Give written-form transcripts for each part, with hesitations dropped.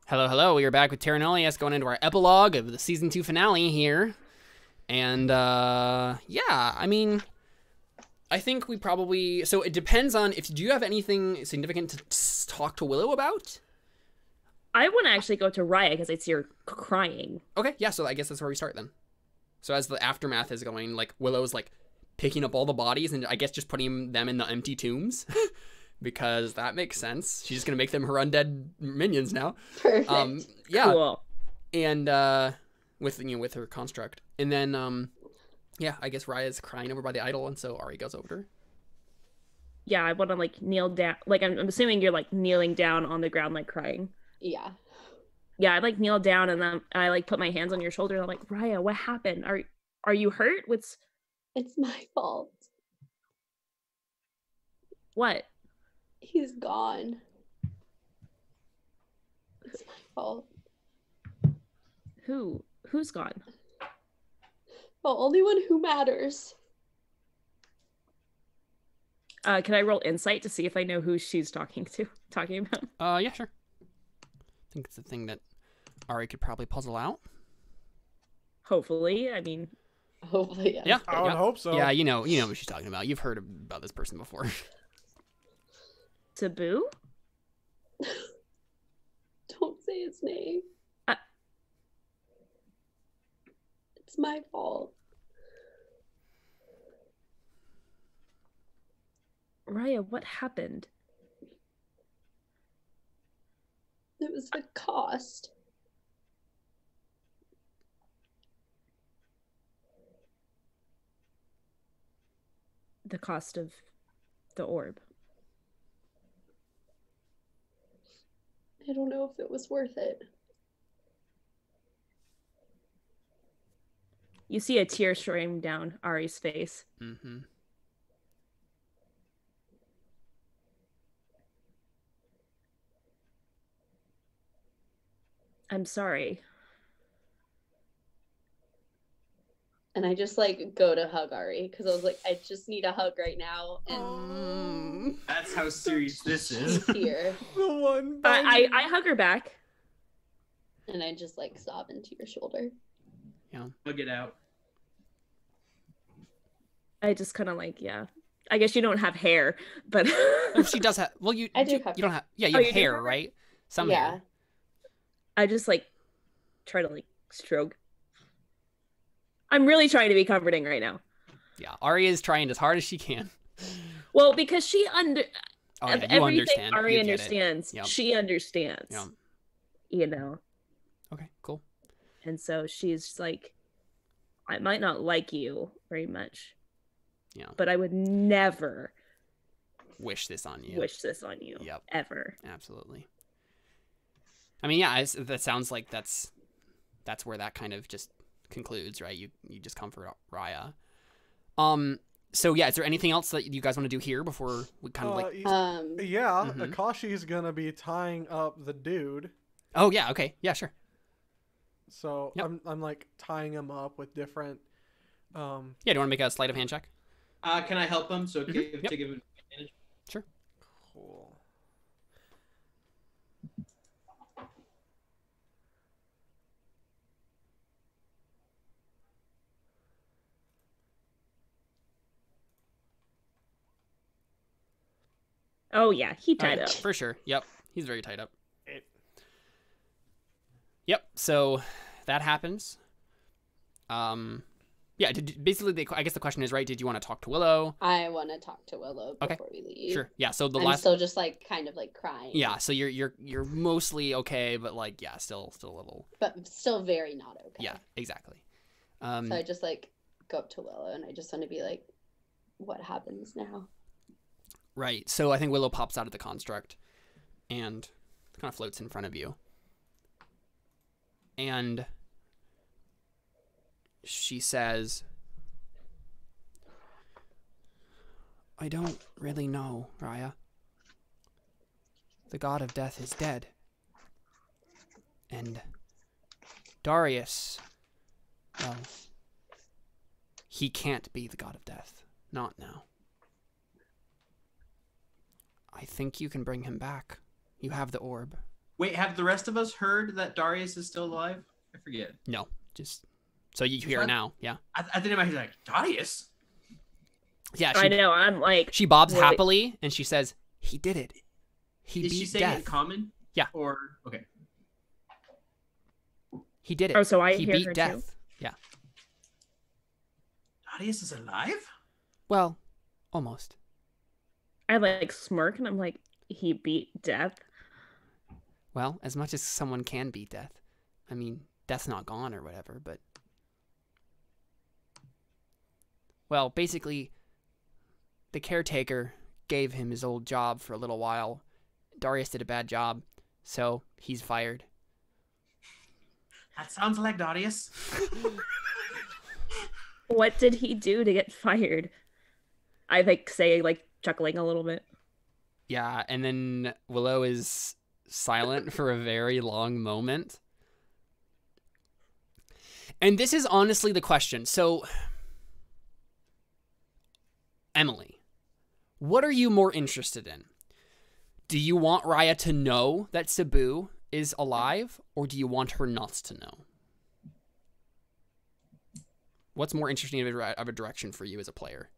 Hello, hello. We are back with Terra Nullius going into our epilogue of the season 2 finale here. And, yeah, I mean, I think we probably... So it depends on if... Do you have anything significant to talk to Willow about? I want to actually go to Raya because I see her crying. Okay, yeah, so I guess that's where we start then. So as the aftermath is going, like, Willow's, like, picking up all the bodies and I guess just putting them in the empty tombs. Because that makes sense. She's just gonna make them her undead minions now. Perfect. Yeah. Cool. And with her construct. And then yeah, I guess Raya's crying over by the idol, and so Ari goes over to her. Yeah, I want to like kneel down. Like I'm assuming you're like kneeling down on the ground, like crying. Yeah. Yeah, I like kneel down and then I like put my hands on your shoulder and I'm like, Raya, what happened? Are you hurt? It's my fault. What? He's gone. It's my fault. Who's gone? The only one who matters. Can I roll insight to see if I know who she's talking about? Yeah, sure. I think it's a thing that Ari could probably puzzle out. Hopefully, I mean. Hopefully, yeah. I would hope so. Yeah, you know what she's talking about. You've heard about this person before. Taboo? Don't say his name. It's my fault. Raya, what happened? It was the cost. The cost of the orb. I don't know if it was worth it. You see a tear stream down Ari's face. Mm-hmm. I'm sorry. And I just like go to hug Ari because I was like, I just need a hug right now. And that's how serious this is. he's here. The one. I hug her back. And I just like sob into your shoulder. Yeah. Hug it out. I just kind of like, yeah. I guess you don't have hair, but She does have. Well, you I do have. You don't have. Yeah, you have you do hair, have right? Some Yeah. hair. I just like try to like stroke. I'm really trying to be comforting right now. Yeah, Ari is trying as hard as she can. Well, because she Oh, yeah, you everything understand. Ari You get it. understands. Yep. She understands. Yeah. You know. Okay, cool. And so she's like, I might not like you very much. Yeah. But I would never Wish this on you. wish this on you. Yep. Ever. Absolutely. I mean, yeah, that sounds like that's where that kind of just concludes, right? You just comfort Raya. So yeah, is there anything else that you guys want to do here before we kind of like? Yeah, Mhm. Akashi's gonna be tying up the dude. Oh yeah, okay, yeah, sure. So Yep. I'm like tying him up with different. Yeah, do you want to make a sleight of hand check? Can I help him? So Mhm. Yep. to give him advantage. Sure. Cool. Oh yeah, he All tied right, up. for sure. Yep, he's very tied up. It- Yep. So that happens. Yeah. Basically, I guess the question is, right? Did you want to talk to Willow? I want to talk to Willow Okay. before we leave. Sure. Yeah. So the I'm last. still just like kind of like crying. Yeah. So you're mostly okay, but like yeah, still a little. But still very not okay. Yeah. Exactly. So I just like go up to Willow and I just want to be like, what happens now? Right. So I think Willow pops out of the construct and kind of floats in front of you. And she says, I don't really know, Raya. The god of death is dead. And Darius, well, he can't be the god of death. Not now. I think you can bring him back. You have the orb. Wait, have the rest of us heard that Darius is still alive? I forget. No, just so you hear it now. Yeah. I think in my head like Darius. Yeah. I know. I'm like. She bobs wait. happily and she says, "He did it. He Is beat she saying death. it common? Yeah. Or okay. He did it. Oh, so I he hear beat her death. too? Yeah. Darius is alive? Well, almost. I like smirk and I'm like, he beat death. Well, as much as someone can beat death. I mean, death's not gone or whatever, but... Well, basically, the caretaker gave him his old job for a little while. Darius did a bad job, so he's fired. That sounds like Darius. What did he do to get fired? I like say like chuckling a little bit. Yeah, and then Willow is silent for a very long moment. And this is honestly the question. So, Emily, what are you more interested in? Do you want Raya to know that Cebu is alive, or do you want her not to know? What's more interesting of a direction for you as a player?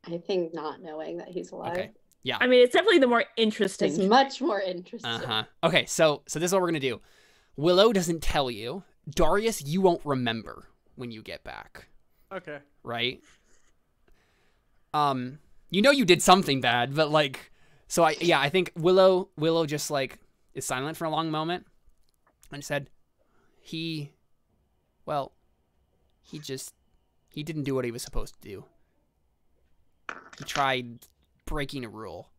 I think not knowing that he's alive. Okay. Yeah. I mean, it's definitely the more interesting. It's much more interesting. Okay, so this is what we're gonna do. Willow doesn't tell you. Darius, you won't remember when you get back. Okay. Right? You know you did something bad, but like, so I think Willow just like is silent for a long moment and said, he didn't do what he was supposed to do. He tried breaking a rule.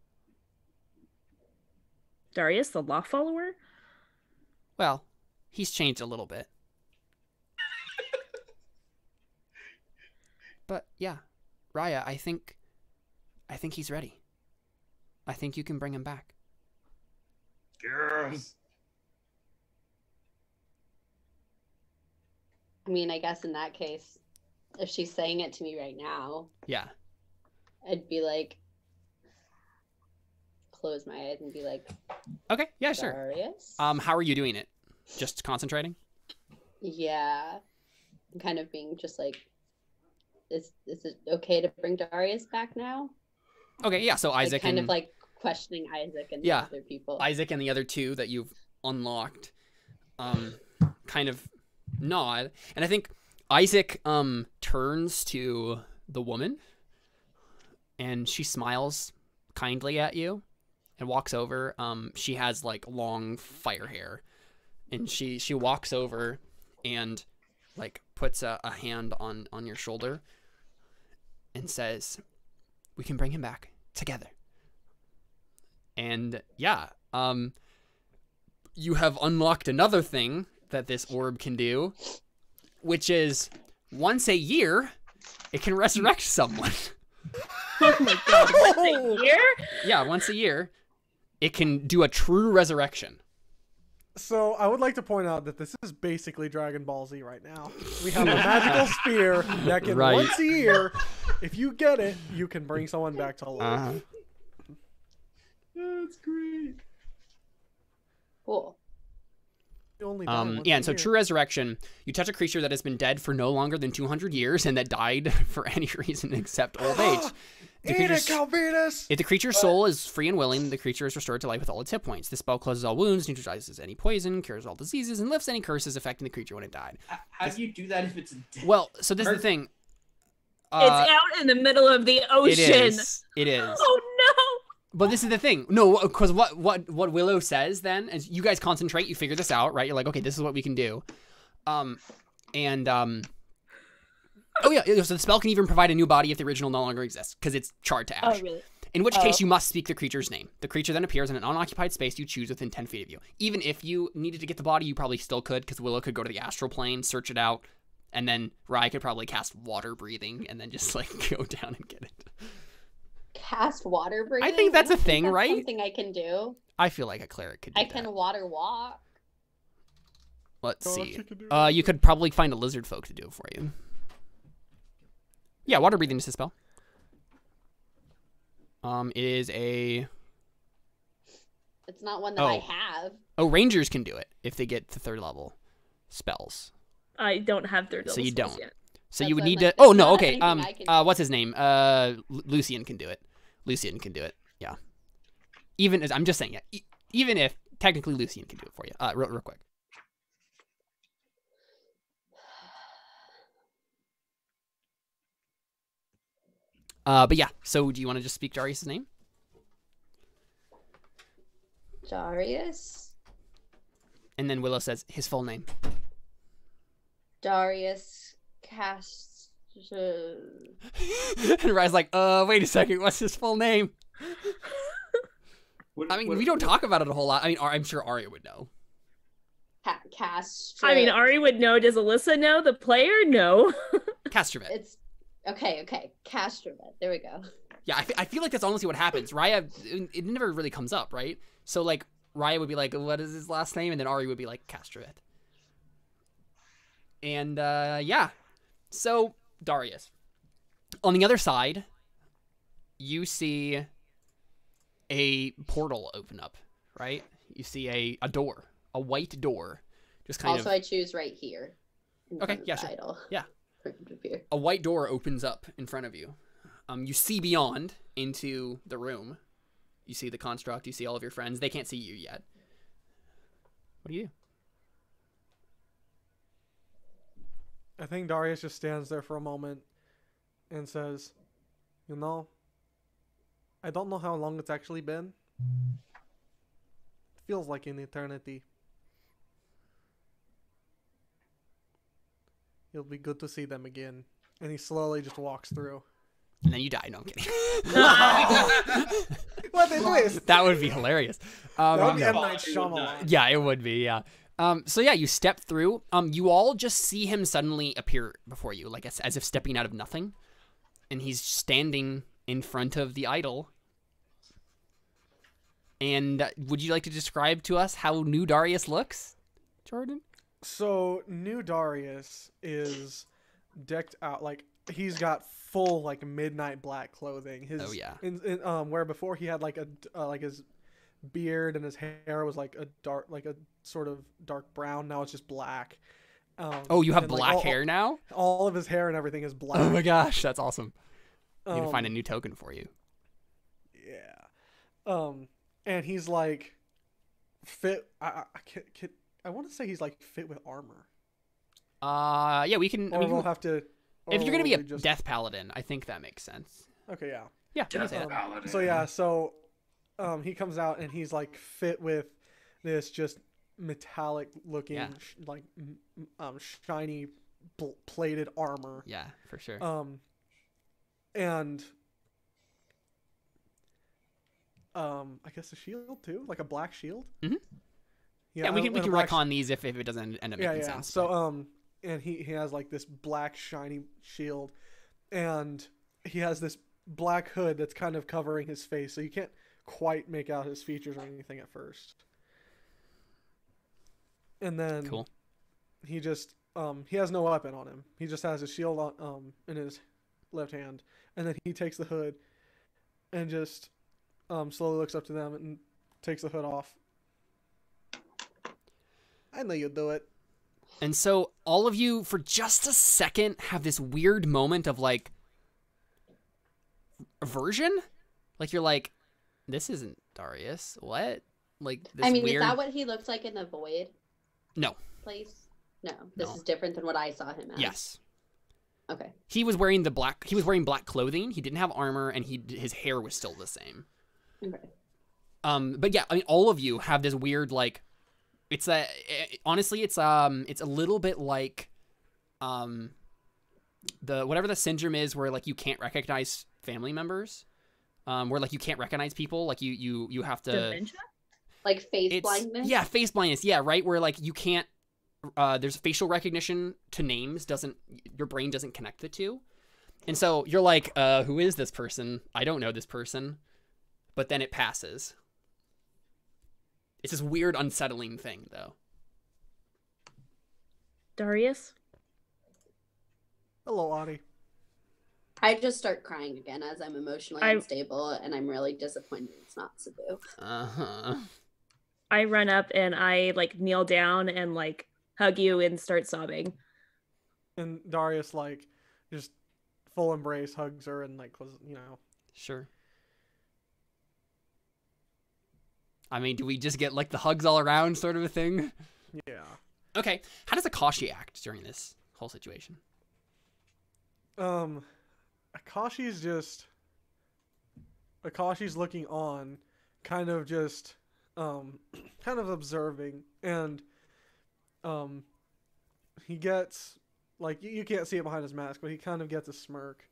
Darius, the law follower? Well, he's changed a little bit. But yeah, Raya, I think he's ready. I think you can bring him back. Yes. I mean, I guess in that case, if she's saying it to me right now, Yeah. I'd be like, close my eyes and be like, Okay, yeah, sure. Darius? How are you doing it? Just concentrating? Yeah. I'm kind of being just like, is it okay to bring Darius back now? Okay, yeah, so Isaac Like, kind and of like questioning Isaac and Yeah. the other people. Isaac and the other two that you've unlocked kind of nod. And I think Isaac turns to the woman and she smiles kindly at you and walks over. She has like long fire hair, and she walks over and like puts a hand on your shoulder and says, "We can bring him back together." And yeah, you have unlocked another thing that this orb can do, which is once a year, it can resurrect someone. Oh my god, once a year? Yeah, once a year, it can do a true resurrection. So I would like to point out that this is basically Dragon Ball Z right now. We have a magical spear that can Right. once a year, if you get it, you can bring someone back to life. That's great. Cool. You only die once Yeah, a and so year. true resurrection, you touch a creature that has been dead for no longer than 200 years and that died for any reason except old age. The Eat it, creature's- Calvinus! If the creature's soul is free and willing, the creature is restored to life with all its hit points. This spell closes all wounds, neutralizes any poison, cures all diseases, and lifts any curses affecting the creature when it died. How do you do that if it's dead? Well, so this is the thing. It's out in the middle of the ocean. It is. It is. Oh no! But this is the thing. No, because what Willow says then is you guys concentrate, you figure this out, right? You're like, okay, this is what we can do. Oh yeah, so the spell can even provide a new body if the original no longer exists, because it's charred to ash. Oh really? In which case, you must speak the creature's name. The creature then appears in an unoccupied space you choose within 10 feet of you. Even if you needed to get the body, you probably still could, because Willow could go to the astral plane, search it out, and then Rai could probably cast water breathing and then just like go down and get it. Cast water breathing? I think that's a don't thing, that's right? Something I can do. I feel like a cleric could do I that. can water walk. Let's Oh, see. you can do You could probably find a lizard folk to do it for you. Yeah, water breathing is a spell. It is a It's not one that I have. Oh, rangers can do it if they get to 3rd level spells. I don't have 3rd level So you spells don't. yet. So That's you would what I'm need like, to. Oh there's no, not okay. anything I can do. What's his name? Lucian can do it. Lucian can do it. Yeah. Even as I'm just saying, yeah. Even if technically Lucian can do it for you. Real quick. But yeah. So do you want to just speak Darius' name? Darius. And then Willow says his full name. Darius Cast. And Rye's like, wait a second, what's his full name? I mean, we don't talk about it a whole lot. I mean, I'm sure Arya would know. Cast. I mean, Ari would know. Does Alyssa know? The player? No. Castrovet. It's okay. Castrovet. There we go. Yeah, I feel like that's honestly what happens. Raya, it never really comes up, right? So, like, Raya would be like, what is his last name? And then Ari would be like, Castrovet. And, yeah. So, Darius. On the other side, you see a portal open up, right? You see a door, a white door. Just kind Also, of... I choose right here. Okay, yeah, sure. Idol. Yeah. For here. A white door opens up in front of you. You see beyond into the room. You see the construct. You see all of your friends. They can't see you yet. What do you do? I think Darius just stands there for a moment and says, you know, I don't know how long it's actually been. It feels like an eternity. It'll be good to see them again. And he slowly just walks through. And then you die. No, I'm kidding. What a twist! That would be hilarious. That would be No. M. Night Shyamalan. Yeah, it would be, yeah. So yeah, you step through. You all just see him suddenly appear before you, like as if stepping out of nothing. And he's standing in front of the idol. And would you like to describe to us how new Darius looks, Jordan? So, new Darius is decked out, like, he's got full, like, midnight black clothing. Oh, yeah. Where before he had, like, like his beard and his hair was, like, a sort of dark brown. Now it's just black. Oh, you have and, like, black hair now? All of his hair and everything is black. Oh my gosh, that's awesome. I'm gonna find a new token for you. Yeah. And he's like fit. I want to say he's like fit with armor. Yeah, we can. Or I mean, we'll have to. if you're gonna be a just... death paladin, I think that makes sense. Okay, yeah. Yeah, we can say that. So yeah, he comes out and he's like fit with this just metallic looking, Yeah. shiny plated armor. Yeah, for sure. And I guess a shield too, like a black shield. Mm-hmm. Yeah, we can retcon these if it doesn't end up making sense. So and he has like this black shiny shield, and he has this black hood that's kind of covering his face, so you can't quite make out his features or anything at first. And then Cool. he just he has no weapon on him. He just has his shield on in his left hand, and then he takes the hood and just slowly looks up to them and takes the hood off. I know you'll do it. And so all of you, for just a second, have this weird moment of like aversion. Like you're like, this isn't Darius. What? Like this I mean, weird... is that what he looks like in the void No. place? No, this No. is different than what I saw him as. Yes. Okay. He was wearing black clothing. He didn't have armor, and his hair was still the same. Okay. But yeah, I mean, all of you have this weird like, honestly, it's a little bit like, the whatever the syndrome is where like you can't recognize family members, where like you can't recognize people, like you have to. Dementia? Like face blindness? Yeah, face blindness. Yeah, right. Where like you can't. There's facial recognition to names. Your brain doesn't connect the two, and so you're like, who is this person? I don't know this person, but then it passes. It's this weird, unsettling thing, though. Darius? Hello, Ani. I just start crying again as I'm emotionally unstable, and I'm really disappointed it's not Cebu. Uh-huh. I run up and I like kneel down and like hug you and start sobbing. And Darius like just full embrace, hugs her, and like was Sure. I mean, do we just get like the hugs all around sort of a thing? Yeah. Okay. How does Akashi act during this whole situation? Akashi's looking on, kind of just kind of observing, and he gets like you can't see it behind his mask, but he kind of gets a smirk.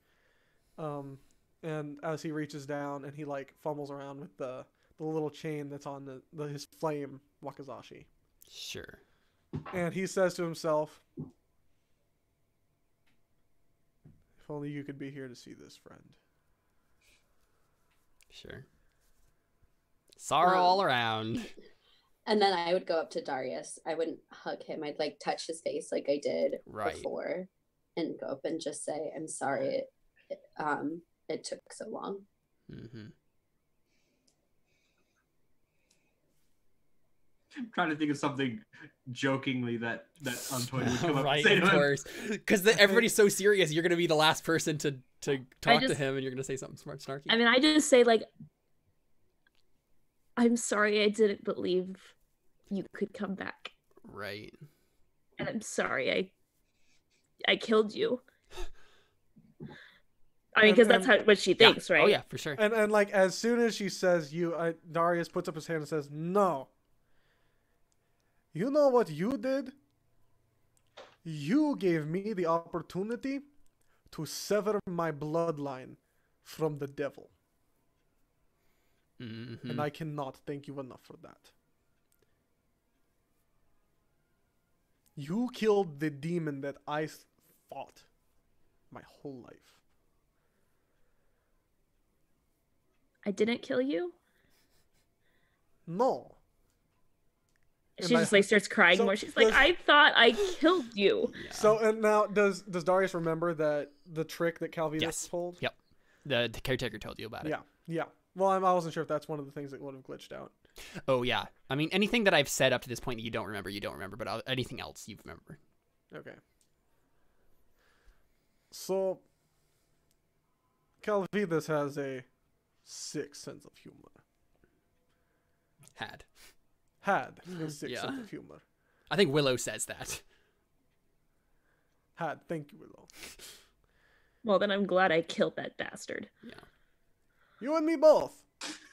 And as he reaches down and he like fumbles around with the little chain that's on his flame wakizashi. Sure. And he says to himself, if only you could be here to see this, friend. Sure. Sorrow all around. And then I would go up to Darius. I wouldn't hug him. I'd like touch his face like I did before, and go up and just say, "I'm sorry. It took so long." Mm-hmm. I'm trying to think of something jokingly that Antoine would come up Right, and say to of him. course. Because everybody's so serious, you're going to be the last person to talk to him, and you're going to say something smart, snarky. I mean, I just say like, "I'm sorry, I didn't believe you could come back. Right. And I'm sorry, I killed you." I mean, because that's what she thinks, right? Oh yeah, for sure. And like as soon as she says Darius puts up his hand and says, "No. You know what you did? You gave me the opportunity to sever my bloodline from the devil. Mm-hmm. And I cannot thank you enough for that. You killed the demon that I fought my whole life." I didn't kill you. No. She just like starts crying more. She's like, "I thought I killed you." Yeah. So and now does Darius remember that the trick that Calvinus pulled? Yep. The caretaker told you about it. Yeah. Well, I wasn't sure if that's one of the things that would have glitched out. Oh yeah. I mean, anything that I've said up to this point that you don't remember. But anything else you remember. Okay. So Calvinus has a sick sense of humor. Had A sick Yeah. sense of humor. I think Willow says that. Thank you, Willow. Well, then I'm glad I killed that bastard. Yeah. You and me both.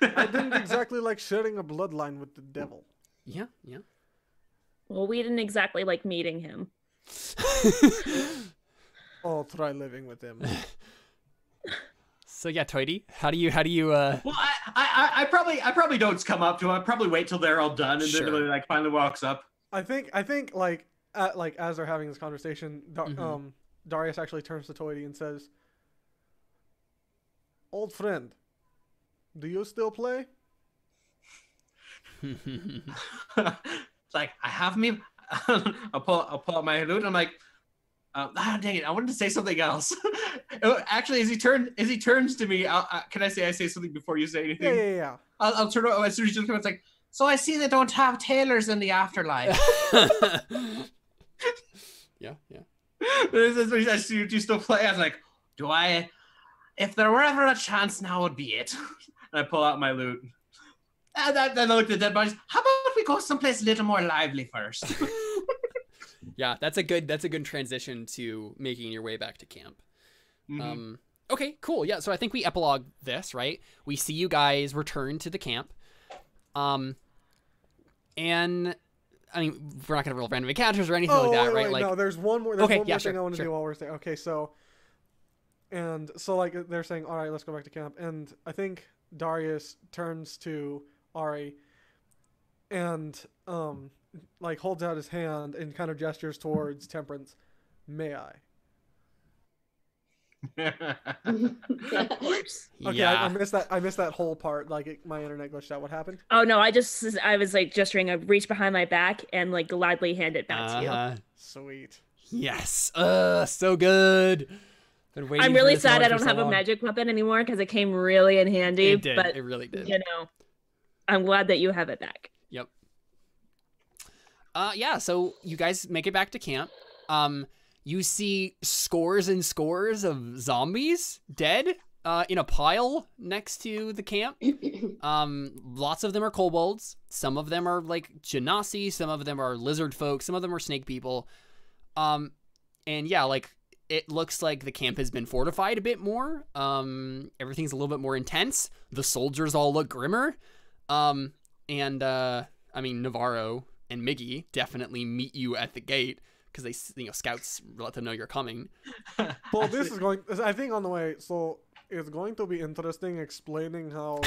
I didn't exactly like sharing a bloodline with the devil. Yeah. Well, we didn't exactly like meeting him. Oh, try living with him. So yeah, Toity, how do you Well, I probably don't come up to him. I probably wait till they're all done and Sure. then he like finally walks up. I think like as they're having this conversation, Darius actually turns to Toity and says, "Old friend, do you still play?" It's like, I have me. I'll pull out my lute. And I'm like, dang it! I wanted to say something else. Actually, as he turns to me, can I say something before you say anything? Yeah. I'll turn around as soon as you come. It's like, so I see they don't have tailors in the afterlife. Yeah. This is what he says, do you still play? I was like, do I? If there were ever a chance, now would be it. And I pull out my lute. And then I looked at dead bodies. How about we go someplace a little more lively first? Yeah, that's a good transition to making your way back to camp. Mm-hmm. Okay, cool. Yeah, so I think we epilogue this, right? We see you guys return to the camp. And I mean, we're not gonna roll random encounters or anything like that, right? Wait, like, no, there's one more. Okay, One yeah, more sure, thing I want to sure. do while we're saying. Okay, so like they're saying, all right, let's go back to camp, and I think Darius turns to Ari, and like holds out his hand and kind of gestures towards Temperance. "May I?" Of course. Okay, yeah. I missed that whole part. Like my internet glitched out. What happened? Oh no, I was like gesturing. I reached behind my back and like gladly hand it back to you. Sweet. Yes. So good. Been waiting I'm for really this sad I moment for don't so have a long. magic weapon anymore because it came really in handy. It did. But It really did. you know, I'm glad that you have it back. Yep. Yeah, so you guys make it back to camp. You see scores and scores of zombies dead in a pile next to the camp. Lots of them are kobolds. Some of them are like genasi. Some of them are lizard folk. Some of them are snake people. And yeah, like it looks like the camp has been fortified a bit more. Everything's a little bit more intense. The soldiers all look grimmer. I mean, Navarro and Miggy definitely meet you at the gate because they, scouts let them know you're coming. So this is going, I think on the way, so it's going to be interesting explaining how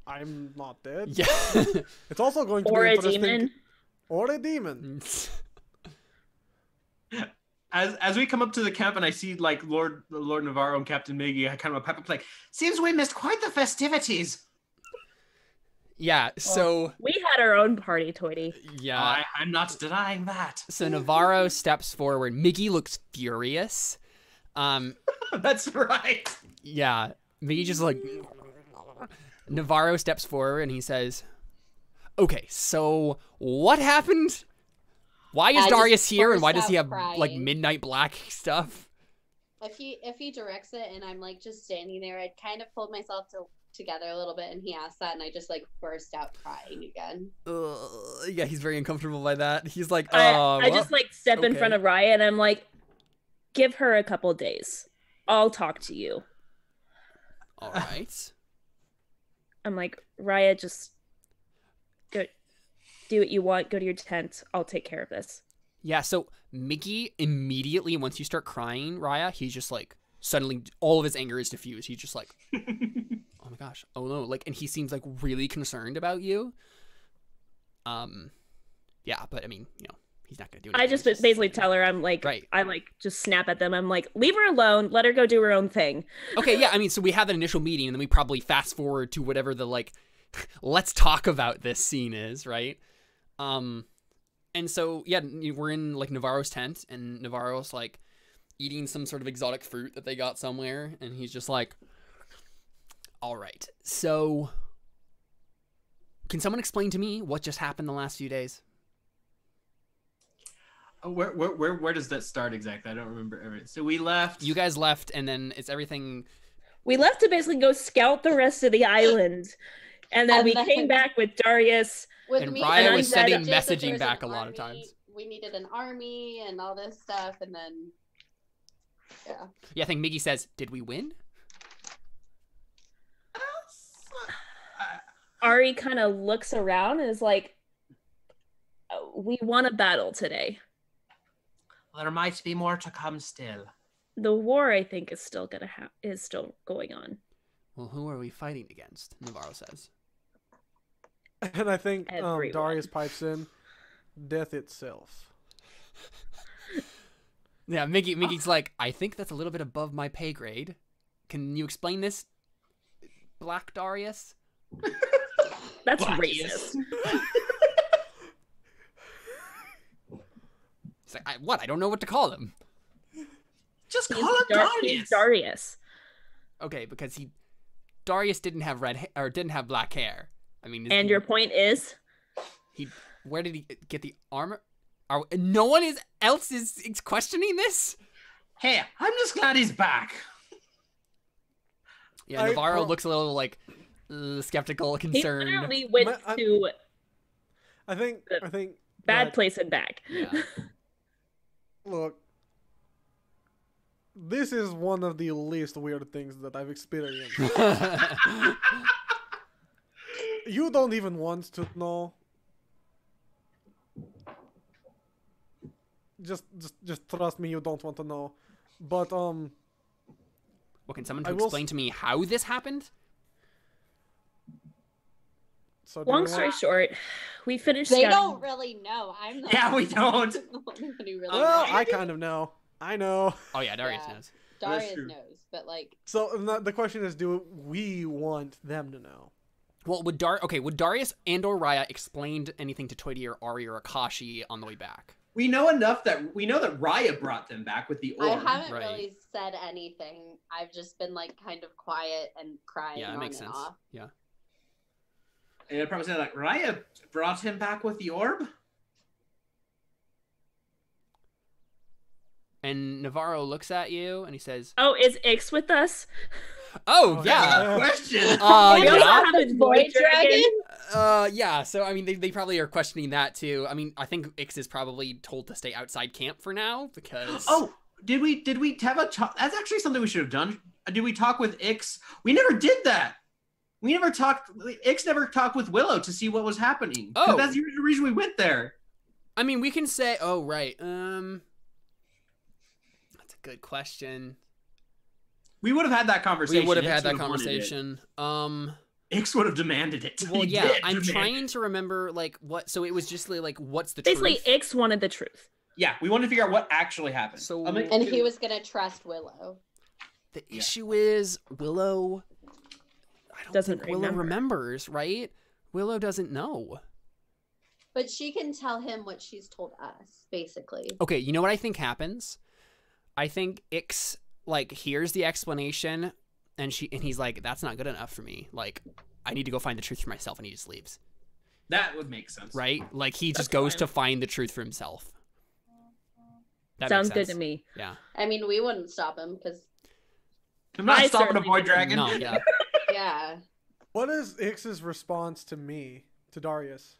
I'm not dead. Yeah. It's also going to Or be a interesting. demon. Or a demon. As we come up to the camp and I see like Lord Navarro and Captain Miggy, I kind of pipe up like, seems we missed quite the festivities. Yeah, so... We had our own party, Toity. Yeah. I'm not denying that. So Navarro steps forward. Miggy looks furious. That's right. Yeah, Miggy just like... Navarro steps forward and he says, okay, so what happened? Why is Darius here and why does he have like midnight black stuff? If he directs it and I'm like just standing there, I'd kind of pulled myself together a little bit, and he asked that and I just like burst out crying again. Yeah, he's very uncomfortable by that. He's like, I just like step in front of Raya and I'm like, give her a couple days. I'll talk to you. All right. I'm like, Raya, just go do what you want. Go to your tent. I'll take care of this. Yeah, so Miggy immediately, once you start crying, Raya, he's just like, suddenly all of his anger is diffused. He's just like, oh my gosh, oh no, like, and he seems like really concerned about you. Yeah, but I mean, he's not gonna do anything. I just basically tell her, I'm like, right. I like just snap at them. I'm like, leave her alone. Let her go do her own thing. Okay, yeah, I mean, so we have that initial meeting, and then we probably fast forward to whatever the like, let's talk about this scene is, right? And so yeah, we're in like Navarro's tent, and Navarro's like eating some sort of exotic fruit that they got somewhere, and he's just like, all right, so can someone explain to me what just happened the last few days? Where does that start exactly? I don't remember everything. So we left. You guys left, and then it's everything. We left to basically go scout the rest of the island, and then we came back with Darius. And Raya was sending messaging back a lot of times. We needed an army and all this stuff, and then yeah, I think Miggy says, "Did we win?" Ari kind of looks around and is like, "We won a battle today. There might be more to come still. The war, I think, is still going on." Well, who are we fighting against? Navarro says. And I think Everyone. Darius pipes in, death itself. Yeah, Miggy's like, I think that's a little bit above my pay grade. Can you explain this, Black Darius? That's Black racist. He's like, what? I don't know what to call him. Just call him Darius. He's Darius. Okay, because Darius didn't have didn't have black hair. I mean, and your point is, where did he get the armor? No one else is questioning this. Hey, I'm just glad he's back. Yeah, Navarro looks a little like skeptical, concerned. He literally went to. I think bad place and back. Yeah. Look, this is one of the least weird things that I've experienced. You don't even want to know. Just trust me, you don't want to know. But well, can someone explain to me how this happened? So long story short, we finished. They don't really know. I'm not. Yeah, we don't. Well, I kind of know. I know. Oh yeah, Darius knows. Darius knows, but like. So the question is, do we want them to know? Well, would Darius and/or Raya explained anything to Toity or Ari or Akashi on the way back? We know enough that Raya brought them back with the orb. I haven't really said anything. I've just been like kind of quiet and crying. Yeah, that makes sense. Off. Yeah. And I'd probably say like, Raya brought him back with the orb. And Navarro looks at you and he says, Oh, is Ix with us? "Oh, Oh, yeah, Question. We also yeah, have a void dragon. yeah." So I mean, they probably are questioning that too. I mean, I think Ix is probably told to stay outside camp for now because. Oh, did we have a talk? That's actually something we should have done. Did we talk with Ix? We never did that. We never talked. Ix never talked with Willow to see what was happening. Oh. That's the reason we went there. I mean, we can say, oh, right. That's a good question. We would have had that conversation. We would have had Ix that would have wanted conversation. it. Ix would have demanded it. Well, He yeah, did I'm demand trying it. to remember, like, what, so it was just like, what's the Basically, truth? Ix wanted the truth. Yeah, we wanted to figure out what actually happened. So- And he was gonna trust Willow. The issue is, Willow, I don't Doesn't think Willow remember. remembers, right? Willow doesn't know. But she can tell him what she's told us, basically. Okay, you know what I think happens? I think Ix, like, hears the explanation, and he's like, that's not good enough for me. Like, I need to go find the truth for myself, and he just leaves. That would make sense. Right? Like, he just That's goes fine. to find the truth for himself. That Sounds makes good sense. to me. Yeah. I mean, we wouldn't stop him because, I'm not I stopping a certainly void wouldn't. dragon. No, yeah. yeah. What is Ix's response to me, to Darius?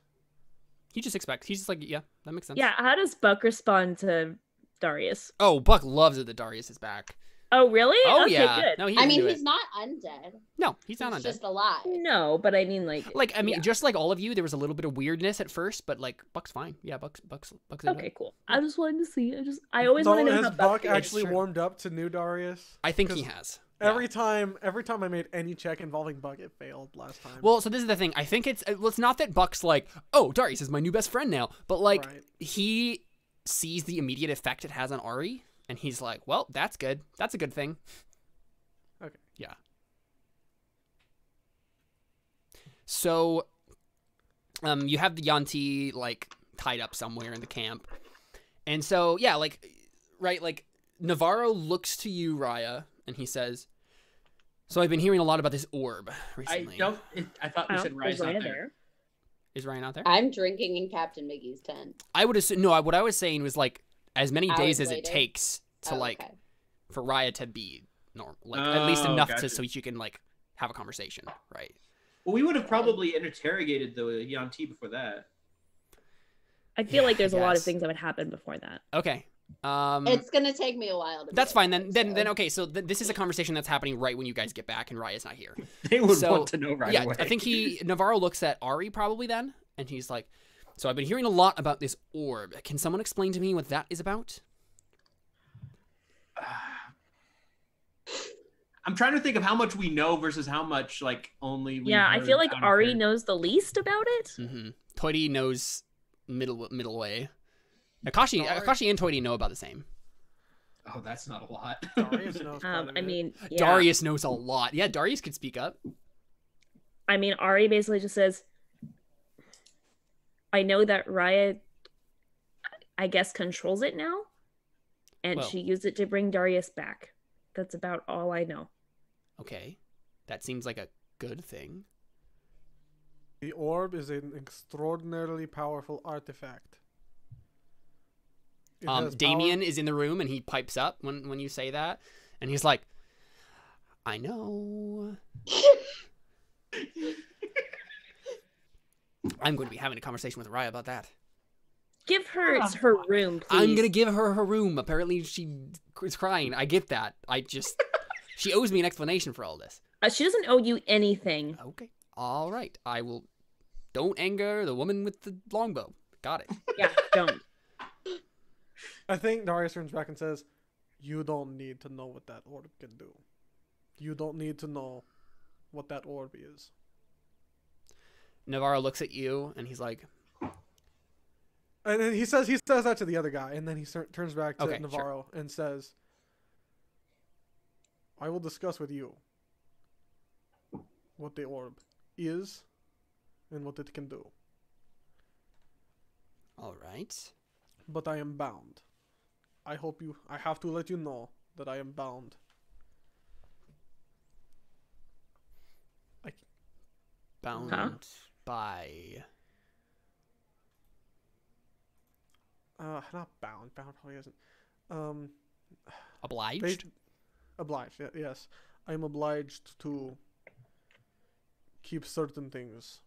He just expects. He's just like, yeah, that makes sense. Yeah, how does Buck respond to Darius? Oh, Buck loves it that Darius is back. Oh, really? Oh, Okay, yeah. good. No, he's I mean, into he's it. not undead. No, he's not He's undead. just alive. No, but I mean, like... Like, I mean, yeah. just like all of you, there was a little bit of weirdness at first, but like, Buck's fine. Yeah, Buck's into Okay, it. cool. I just wanted to see. I always So want to know has how Buck feels. actually Sure. warmed up to new Darius? I think he 'Cause has. Every time I made any check involving Buck, it failed last time. Well, so this is the thing. I think it's not that Buck's like, oh, Darius is my new best friend now, but like Right. he sees the immediate effect it has on Ari, and he's like, well, that's good. That's a good thing. Okay. Yeah. So, you have the Yanti like tied up somewhere in the camp, and so yeah, like, right, like Navarro looks to you, Raya, and he says, "So I've been hearing a lot about this orb recently. I thought we said Is Raya's not Raya there. Is Ryan out there? I'm drinking in Captain Miggy's tent. I would assume no. What I was saying was like as many days as it waiting. takes to Oh, like okay. for Raya to be normal, like at least Oh, enough gotcha. so you can like have a conversation, right? Well, we would have probably interrogated the Yanti before that. I feel like there's a lot of Yes. things that would happen before that. Okay. It's gonna take me a while to. That's do fine it, then. Then so. okay. So this is a conversation that's happening right when you guys get back and Raya's not here. They would So, want to know right yeah, away. I think Navarro looks at Ari probably then, and he's like, "So I've been hearing a lot about this orb. Can someone explain to me what that is about?" I'm trying to think of how much we know versus how much like only. We Yeah, I heard feel like down Ari here. knows the least about it. Mm-hmm. Toity knows middle way. Akashi and Toity know about the same. Oh, that's not a lot. Darius knows quite a I bit. mean, yeah. Darius knows a lot. Yeah, Darius could speak up. I mean, Ari basically just says, I know that Raya, I guess, controls it now, and Well- she used it to bring Darius back. That's about all I know. Okay, that seems like a good thing. The orb is an extraordinarily powerful artifact. It has Damien is in the room and he pipes up when you say that, and he's like, "I know." I'm going to be having a conversation with Raya about that. Give her her room, please. I'm gonna give her her room. Apparently, she is crying. I get that. She owes me an explanation for all this. She doesn't owe you anything. Okay, all right. I will. Don't anger the woman with the longbow. Got it. Yeah, don't. I think Darius turns back and says, "You don't need to know what that orb can do. You don't need to know what that orb is." Navarro looks at you and he's like, And then he says that to the other guy, and then he turns back to Okay, Navarro and says, "I will discuss with you what the orb is and what it can do, "All right." but I am bound. I have to let you know that I am bound." Bound Huh? by. Not bound. Bound probably isn't. Obliged? Obliged, yes. I'm obliged to keep certain things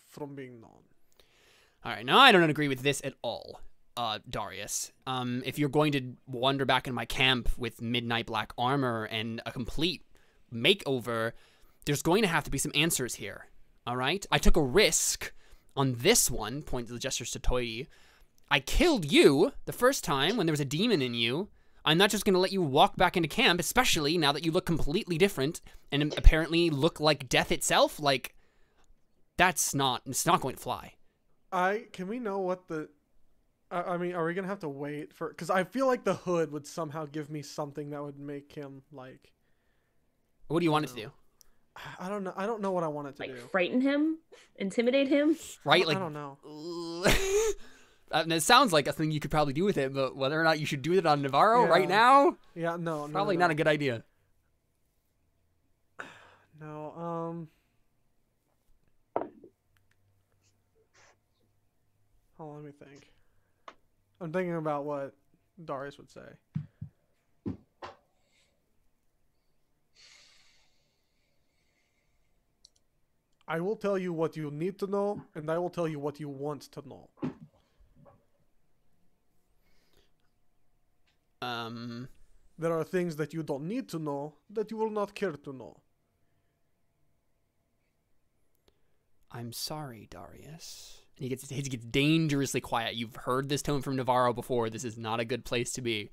from being known. All right, now I don't agree with this at all, Darius. If you're going to wander back in my camp with midnight black armor and a complete makeover, there's going to have to be some answers here, all right? I took a risk on this one, point to the gestures to Toiti. I killed you the first time when there was a demon in you. I'm not just going to let you walk back into camp, especially now that you look completely different and apparently look like death itself. Like, it's not going to fly. Can we know what the... I mean, are we going to have to wait for... Because I feel like the hood would somehow give me something that would make him, like... What do you want it to do? I don't know. I don't know what I want it to do. Like, frighten him? Intimidate him? Right? Like, I don't know. It sounds like a thing you could probably do with it, but whether or not you should do it on Navarro right now? Yeah, no. Probably not a good idea. No, hold on, let me think. I'm thinking about what Darius would say. I will tell you what you need to know, and I will tell you what you want to know. There are things that you don't need to know that you will not care to know. I'm sorry, Darius. And he gets dangerously quiet. You've heard this tone from Navarro before. This is not a good place to be.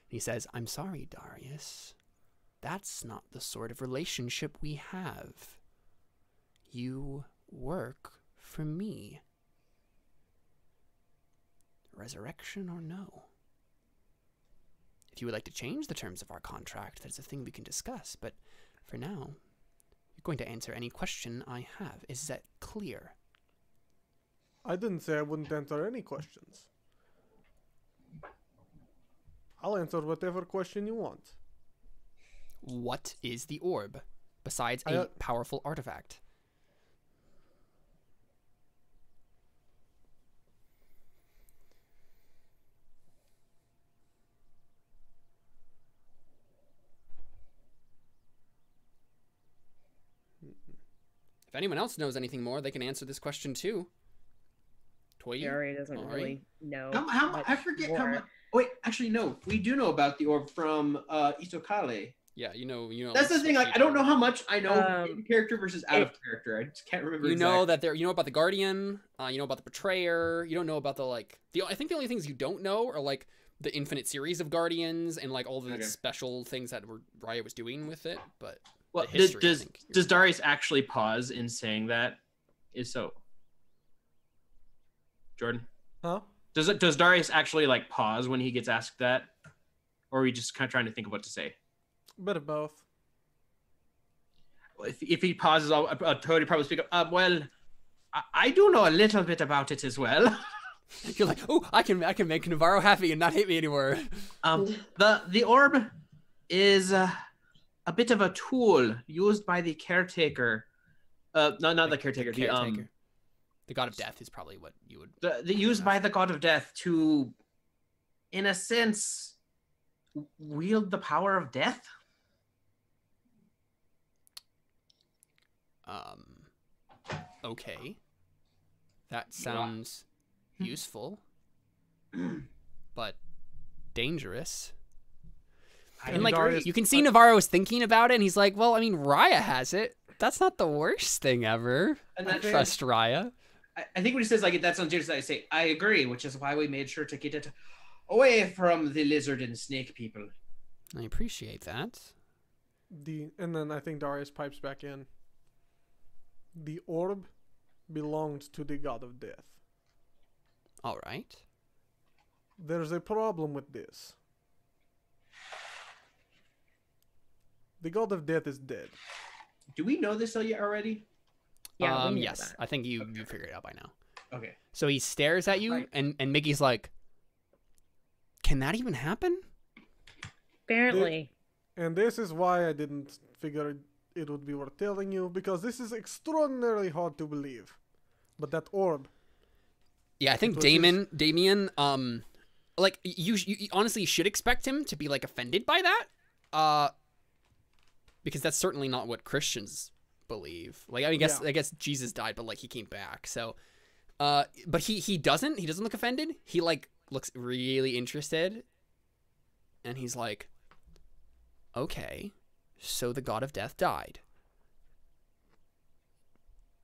He says, I'm sorry, Darius. That's not the sort of relationship we have. You work for me. Resurrection or no? If you would like to change the terms of our contract, that's a thing we can discuss. But for now, you're going to answer any question I have. Is that clear? I didn't say I wouldn't answer any questions. I'll answer whatever question you want. What is the orb, besides a powerful artifact? If anyone else knows anything more, they can answer this question too. Toy? Gary doesn't really know. I forget how much. Wait, actually, no. We do know about the orb from Isokale. Yeah, you know. That's the thing. Like, I don't know how much I know in character versus out of character. I just can't remember. You know that you know about the Guardian. You know about the Betrayer. You don't know about the I think the only things you don't know are like the infinite series of Guardians and like all the special things that Raya was doing with it. But well, history, does Darius actually pause in saying that? Is so. Jordan? Huh? Does Darius actually like pause when he gets asked that? Or are we just kind of trying to think of what to say? A bit of both. If he pauses, I'll totally probably speak up. Well, I do know a little bit about it as well. You're like, oh, I can make Navarro happy and not hate me anymore. The orb is a bit of a tool used by the caretaker. Not the caretaker. The god of death is probably what you would... used by the god of death to, in a sense, wield the power of death? Okay. That sounds useful, but dangerous. And like, you can see Navarro is thinking about it, and he's like, well, I mean, Raya has it. That's not the worst thing ever. And I trust Raya. I think when he says like that sounds dangerous, I say I agree, which is why we made sure to get it away from the lizard and snake people. I appreciate that. And then I think Darius pipes back in. The orb belonged to the god of death. All right. There's a problem with this. The god of death is dead. Do we know this already? Yeah, yes. that. I think you figured it out by now. Okay. So he stares at you, and Mickey's like, can that even happen? Apparently. And this is why I didn't figure it would be worth telling you, because this is extraordinarily hard to believe. But that orb Yeah, I think Damien, like you honestly should expect him to be like offended by that, because that's certainly not what Christians believe. Like, I guess Jesus died, but like he came back. So, but he doesn't look offended. He like looks really interested, and he's like, okay, so the god of death died.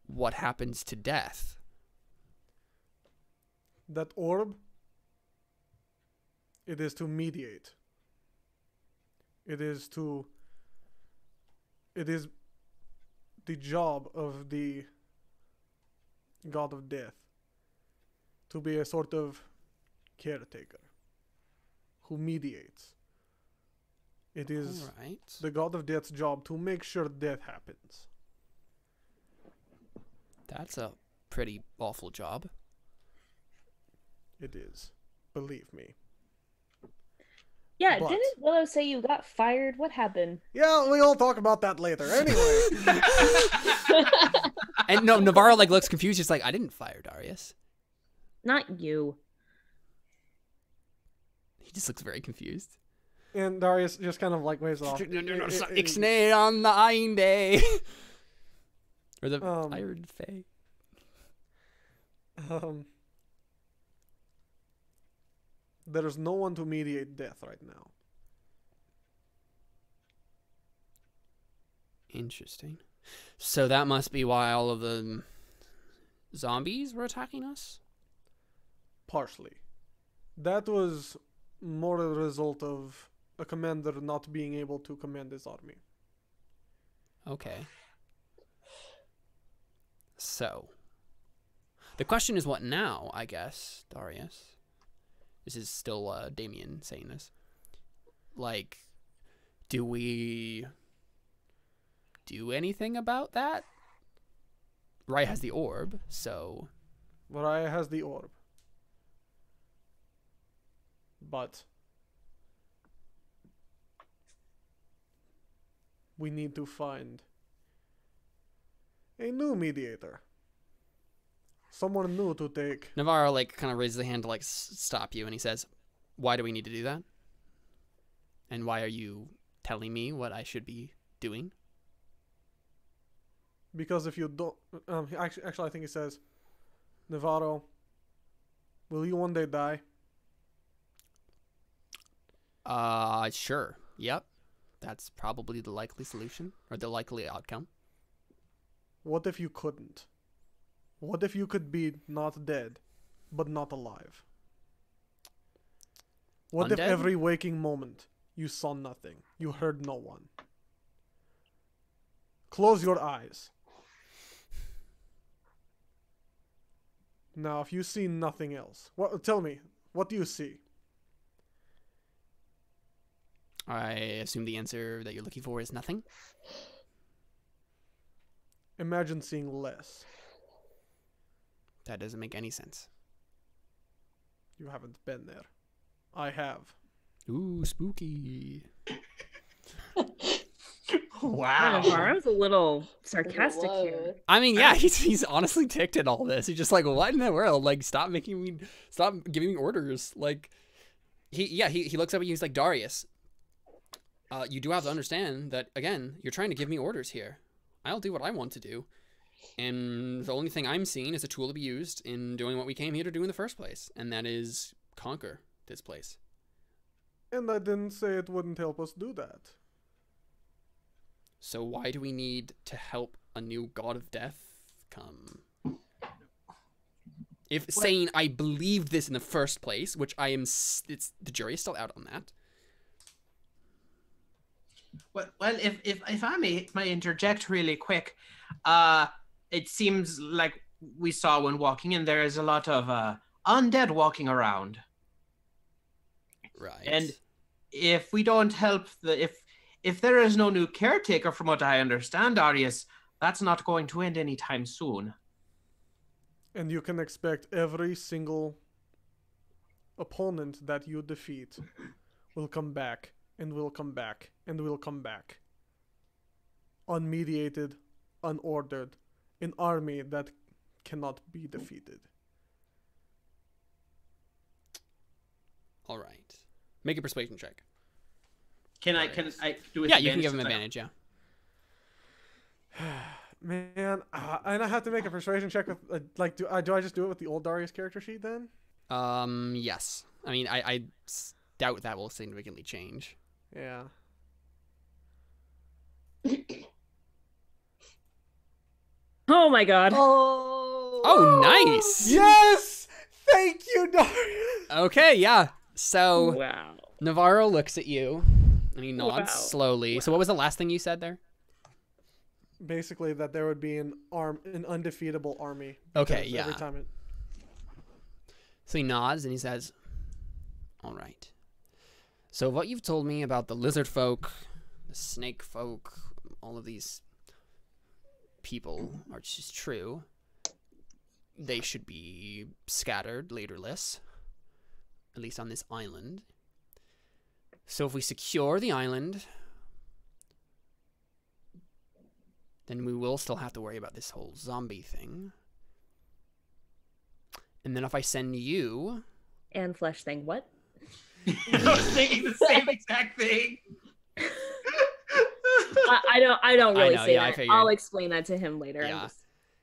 What happens to death? That orb, it is to mediate. It is the job of the god of death to be a sort of caretaker who mediates. It is the god of death's job to make sure death happens. That's a pretty awful job. It is. Believe me. Yeah, But- didn't Willow say you got fired? What happened? Yeah, we'll talk about that later. Anyway. And no, Navarro like looks confused, just like, I didn't fire Darius. Not you. He just looks very confused. And Darius just kind of like waves it off. Ixnay on the Einde. Or the Iron Fae. There's no one to mediate death right now. Interesting. So that must be why all of the zombies were attacking us? Partially. That was more a result of a commander not being able to command his army. Okay. So, the question is what now, I guess, Darius? This is still Damien saying this. Like, do we do anything about that? Raya has the orb, so... Raya has the orb. But we need to find a new mediator. Someone new to take. Navarro, like, kind of raises a hand to, like, stop you, and he says, why do we need to do that? And why are you telling me what I should be doing? Because if you don't... actually, I think he says, Navarro, will you one day die? Sure. Yep. That's probably the likely solution, or the likely outcome. What if you couldn't? What if you could be not dead, but not alive? What if Undead? every waking moment you saw nothing, you heard no one? Close your eyes. Now, if you see nothing else, tell me, what do you see? I assume the answer that you're looking for is nothing. Imagine seeing less. That doesn't make any sense. You haven't been there. I have. Ooh, spooky. Wow. Navarro's a little sarcastic Whoa. here. I mean, yeah, he's honestly ticked at all this. He's just like, what in the world? Like, stop giving me orders. Like, he looks up at you. He's like, Darius, you do have to understand that, again, you're trying to give me orders here. I'll do what I want to do. And the only thing I'm seeing is a tool to be used in doing what we came here to do in the first place. And that is conquer this place. And I didn't say it wouldn't help us do that. So why do we need to help a new god of death come? If saying I believed this in the first place, which I am, the jury is still out on that. Well, if I may interject really quick, it seems like we saw when walking in there is a lot of undead walking around. Right. And if we don't help if there is no new caretaker, from what I understand, Darius, that's not going to end anytime soon. And you can expect every single opponent that you defeat will come back, and will come back, and will come back. Unmediated, unordered, an army that cannot be defeated. All right. Make a persuasion check. Can I do it? Yeah, you can give him advantage. Yeah. Man, and I have to make a persuasion check with like do I just do it with the old Darius character sheet then? Yes. I mean, I doubt that will significantly change. Yeah. Oh my god. Oh, nice. Yes! Thank you, Darius. Okay, yeah. So Wow. Navarro looks at you and he nods Wow. slowly. So what was the last thing you said there? Basically, that there would be an undefeatable army. Okay, because yeah. Every time So he nods and he says, all right. So what you've told me about the lizard folk, the snake folk, all of these people are just true. They should be scattered, leaderless, at least on this island. So if we secure the island, then we will still have to worry about this whole zombie thing. And then if I send you... And flesh thing. What? I was thinking the same exact thing. I don't really know, say yeah, I that. figured. I'll explain that to him later. Yeah.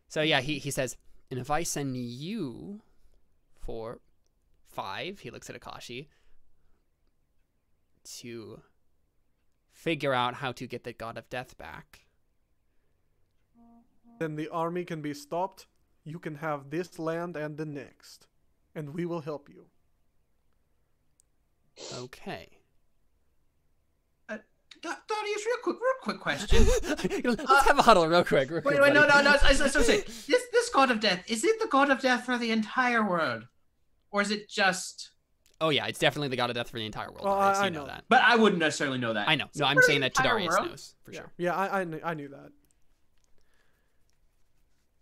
So yeah, he says, and if I send you for 5, he looks at Akashi, to figure out how to get the God of Death back. then the army can be stopped. You can have this land and the next, and we will help you. Okay. Darius, real quick question. Let's have a huddle real quick. Wait, no. I was gonna say, this God of Death, is it the God of Death for the entire world, or is it just? Oh yeah, it's definitely the God of Death for the entire world. Well, Darius, I you know know that. But I wouldn't necessarily know that. I know. Is No, it I'm for the saying that entire Darius world? knows for Yeah, sure. yeah, I knew that.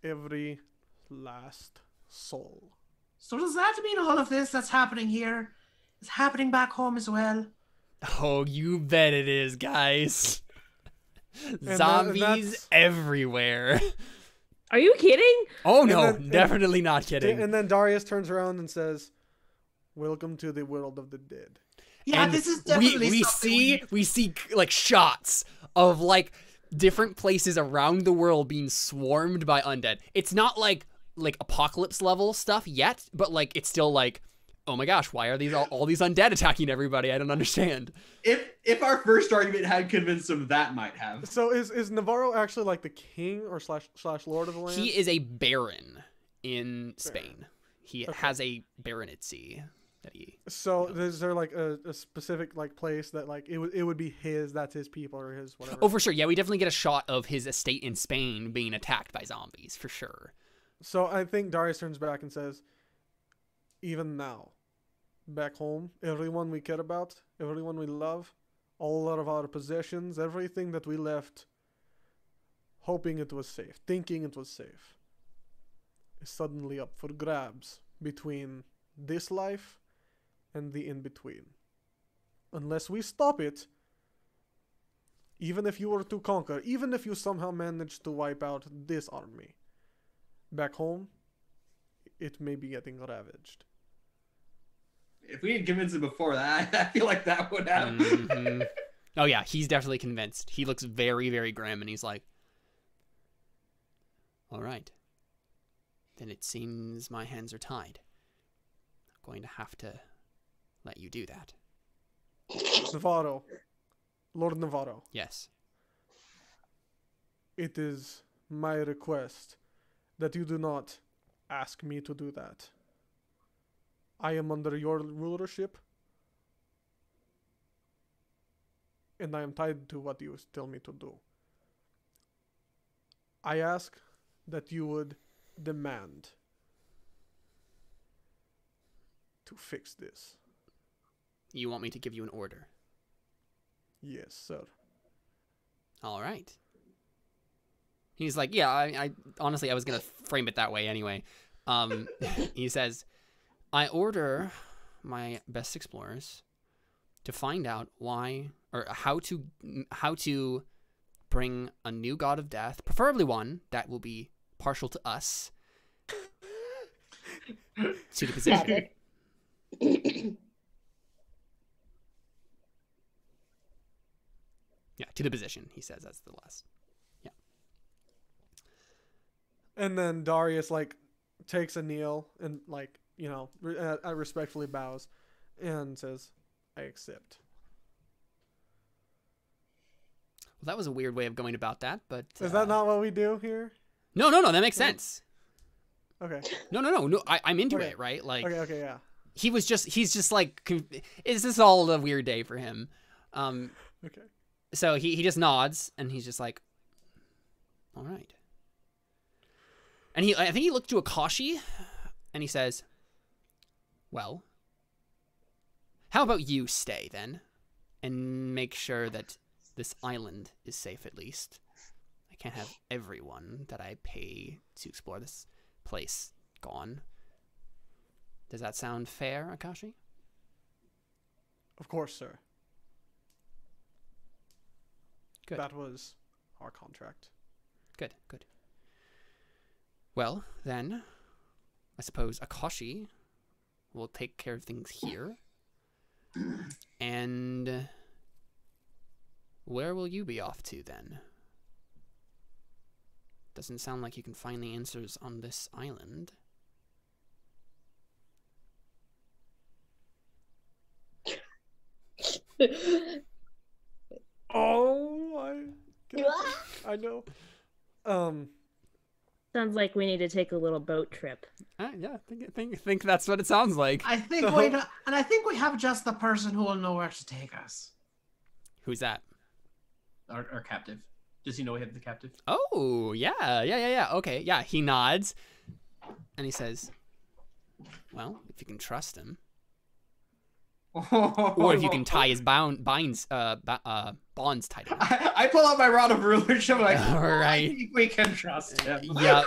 Every last soul. So does that mean all of this that's happening here is happening back home as well? Oh, you bet it is, guys. And Zombies that's- everywhere. Are you kidding? Oh no, then- definitely not kidding. And then Darius turns around and says, "Welcome to the world of the dead." Yeah, And this is definitely we something see like shots of like different places around the world being swarmed by undead. It's not like apocalypse level stuff yet, but like it's still like, oh my gosh, why are these all these undead attacking everybody? I don't understand. If our first argument had convinced him, that might have. So is Navarro actually like the king or slash lord of the land? He is a baron in Spain. He Okay. has a baronetcy that he. So is there like a specific like place that like it would be his, that's his people or his whatever? Oh, for sure. Yeah, we definitely get a shot of his estate in Spain being attacked by zombies, for sure. So I think Darius turns back and says, even now, back home, everyone we care about, everyone we love, all of our possessions, everything that we left, hoping it was safe, thinking it was safe, is suddenly up for grabs between this life and the in-between. Unless we stop it, even if you were to conquer, even if you somehow managed to wipe out this army, back home, it may be getting ravaged. If we had convinced him before that, I feel like that would have. Mhm. Oh yeah, he's definitely convinced. He looks very, very grim, and he's like, all right. Then it seems my hands are tied. I'm going to have to let you do that. Navarro, Lord Navarro, Yes. it is my request that you do not ask me to do that. I am under your rulership, and I am tied to what you tell me to do. I ask that you would demand to fix this. You want me to give you an order? Yes, sir. All right. He's like, yeah, I honestly, I was going to frame it that way anyway. He says, I order my best explorers to find out why or how to bring a new god of death, preferably one that will be partial to us, to the position. Yeah, to the position, he says. That's the last. Yeah. And then Darius, like, takes a kneel and, like, you know, I respectfully bows and says, I accept. Well, that was a weird way of going about that, but... Is that not what we do here? No, that makes sense. Okay. No, I'm into it, right? Like, okay, yeah. He's just like, is this all a weird day for him? Okay. So he just nods, and he's just like, all right. And I think he looked to Akashi, and he says, well, how about you stay then, and make sure that this island is safe at least. I can't have everyone that I pay to explore this place gone. Does that sound fair, Akashi? Of course, sir. Good. That was our contract. Good. Well, then, I suppose Akashi will take care of things here. And where will you be off to then? Doesn't sound like you can find the answers on this island. Oh my God. I know. Sounds like we need to take a little boat trip. Yeah, I think that's what it sounds like. I think I think we have just the person who will know where to take us. Who's that? Our captive. Does he know we have the captive? Oh, yeah. Okay, yeah. He nods, and he says, "Well, if you can trust him, or if you can tie his bonds tight enough." I pull out my rod of rulership. Like, all right, I think we can trust him. Yeah.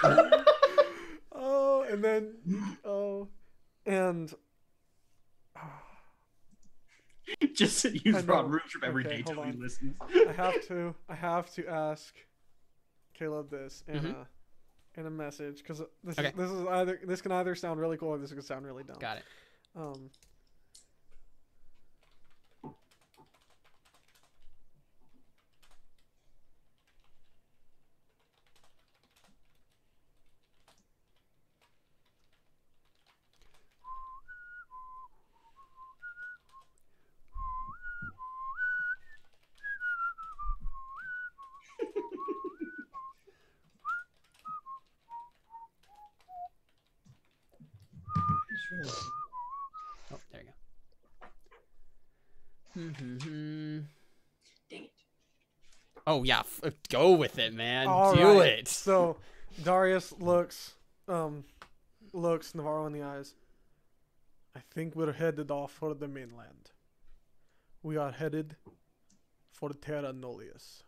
Just use rod of rulership every day till he listens. I have to ask Caleb this in a message, because this can either sound really cool or this can sound really dumb. Got it. Oh, there you go. Dang it. Oh yeah, go with it, man. All Do right. it. So Darius looks Navarro in the eyes. I think we're headed off for the mainland. We are headed for Terra Nullius.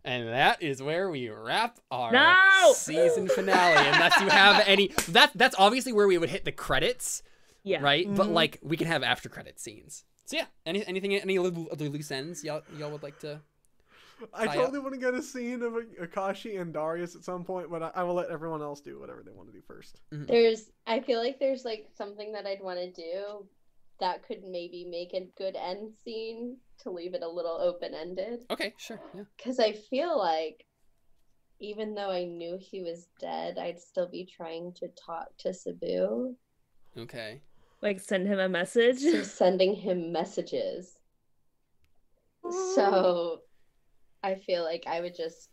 And that is where we wrap our season finale. Unless you have any, that's obviously where we would hit the credits, right? Mm-hmm. But like we can have after credit scenes. So yeah, any other loose ends y'all would like to? I totally want to get a scene of Akashi and Darius at some point, but I will let everyone else do whatever they want to do first. Mm-hmm. I feel like there's like something that I'd want to do that could maybe make a good end scene to leave it a little open-ended. Okay, sure, yeah. Because I feel like even though I knew he was dead, I'd still be trying to talk to Cebu. Okay. Like send him a message? So sending him messages. So I feel like I would just,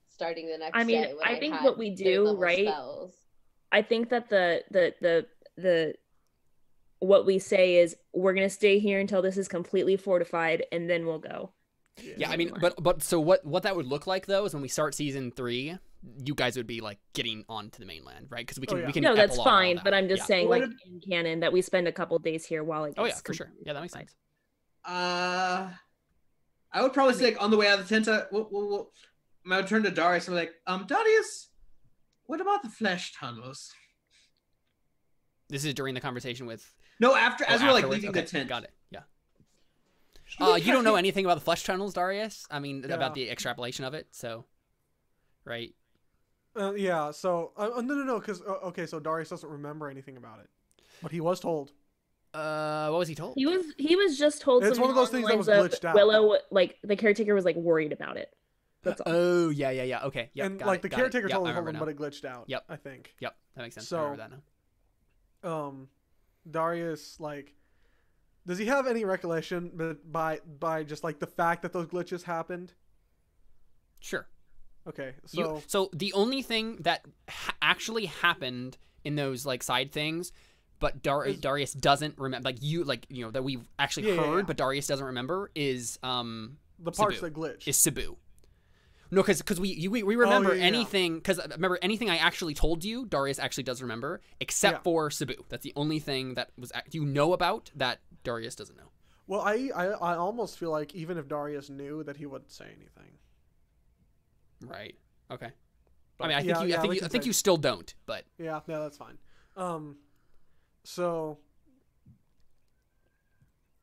starting the next day when I think what we do, right? Spells. I think that the what we say is we're gonna stay here until this is completely fortified, and then we'll go. Yeah, I mean, but so what that would look like though is when we start season 3, you guys would be like getting onto the mainland, right? Because we can. No, that's fine. But I'm just saying, like in canon, that we spend a couple days here while it gets. Oh yeah, for sure. Yeah, that makes sense. I would probably say like, on the way out of the tent, I would turn to Darius and be like, Darius, what about the flesh tunnels? This is during the conversation with. No, as we're like leaving the tent. Got it. Yeah. You don't know anything about the flesh tunnels, Darius? I mean, about the extrapolation of it, so. Right. Yeah. So no. Because okay, so Darius doesn't remember anything about it, but he was told. What was he told? He was just told. It's one of those things that was glitched out. Willow, like the caretaker, was like worried about it. That's all. Oh yeah. Okay. Yep. And got like it, the got it. caretaker Yep, totally I told him, remember but it glitched out. Yep. I think. Yep. That makes sense. So, I remember that now. Darius, like, does he have any recollection by just like the fact that those glitches happened? Sure. Okay, so so the only thing that actually happened in those like side things, but Darius doesn't remember, like that we've actually heard, but Darius doesn't remember, is the parts Cebu. that glitch Is Cebu. No, because we remember anything, because remember anything I actually told you, Darius actually does remember, except for Cebu. That's the only thing that was about that Darius doesn't know. Well, I almost feel like even if Darius knew, that he wouldn't say anything. Right. Okay. But, I mean, I think you still don't, but yeah, that's fine. So,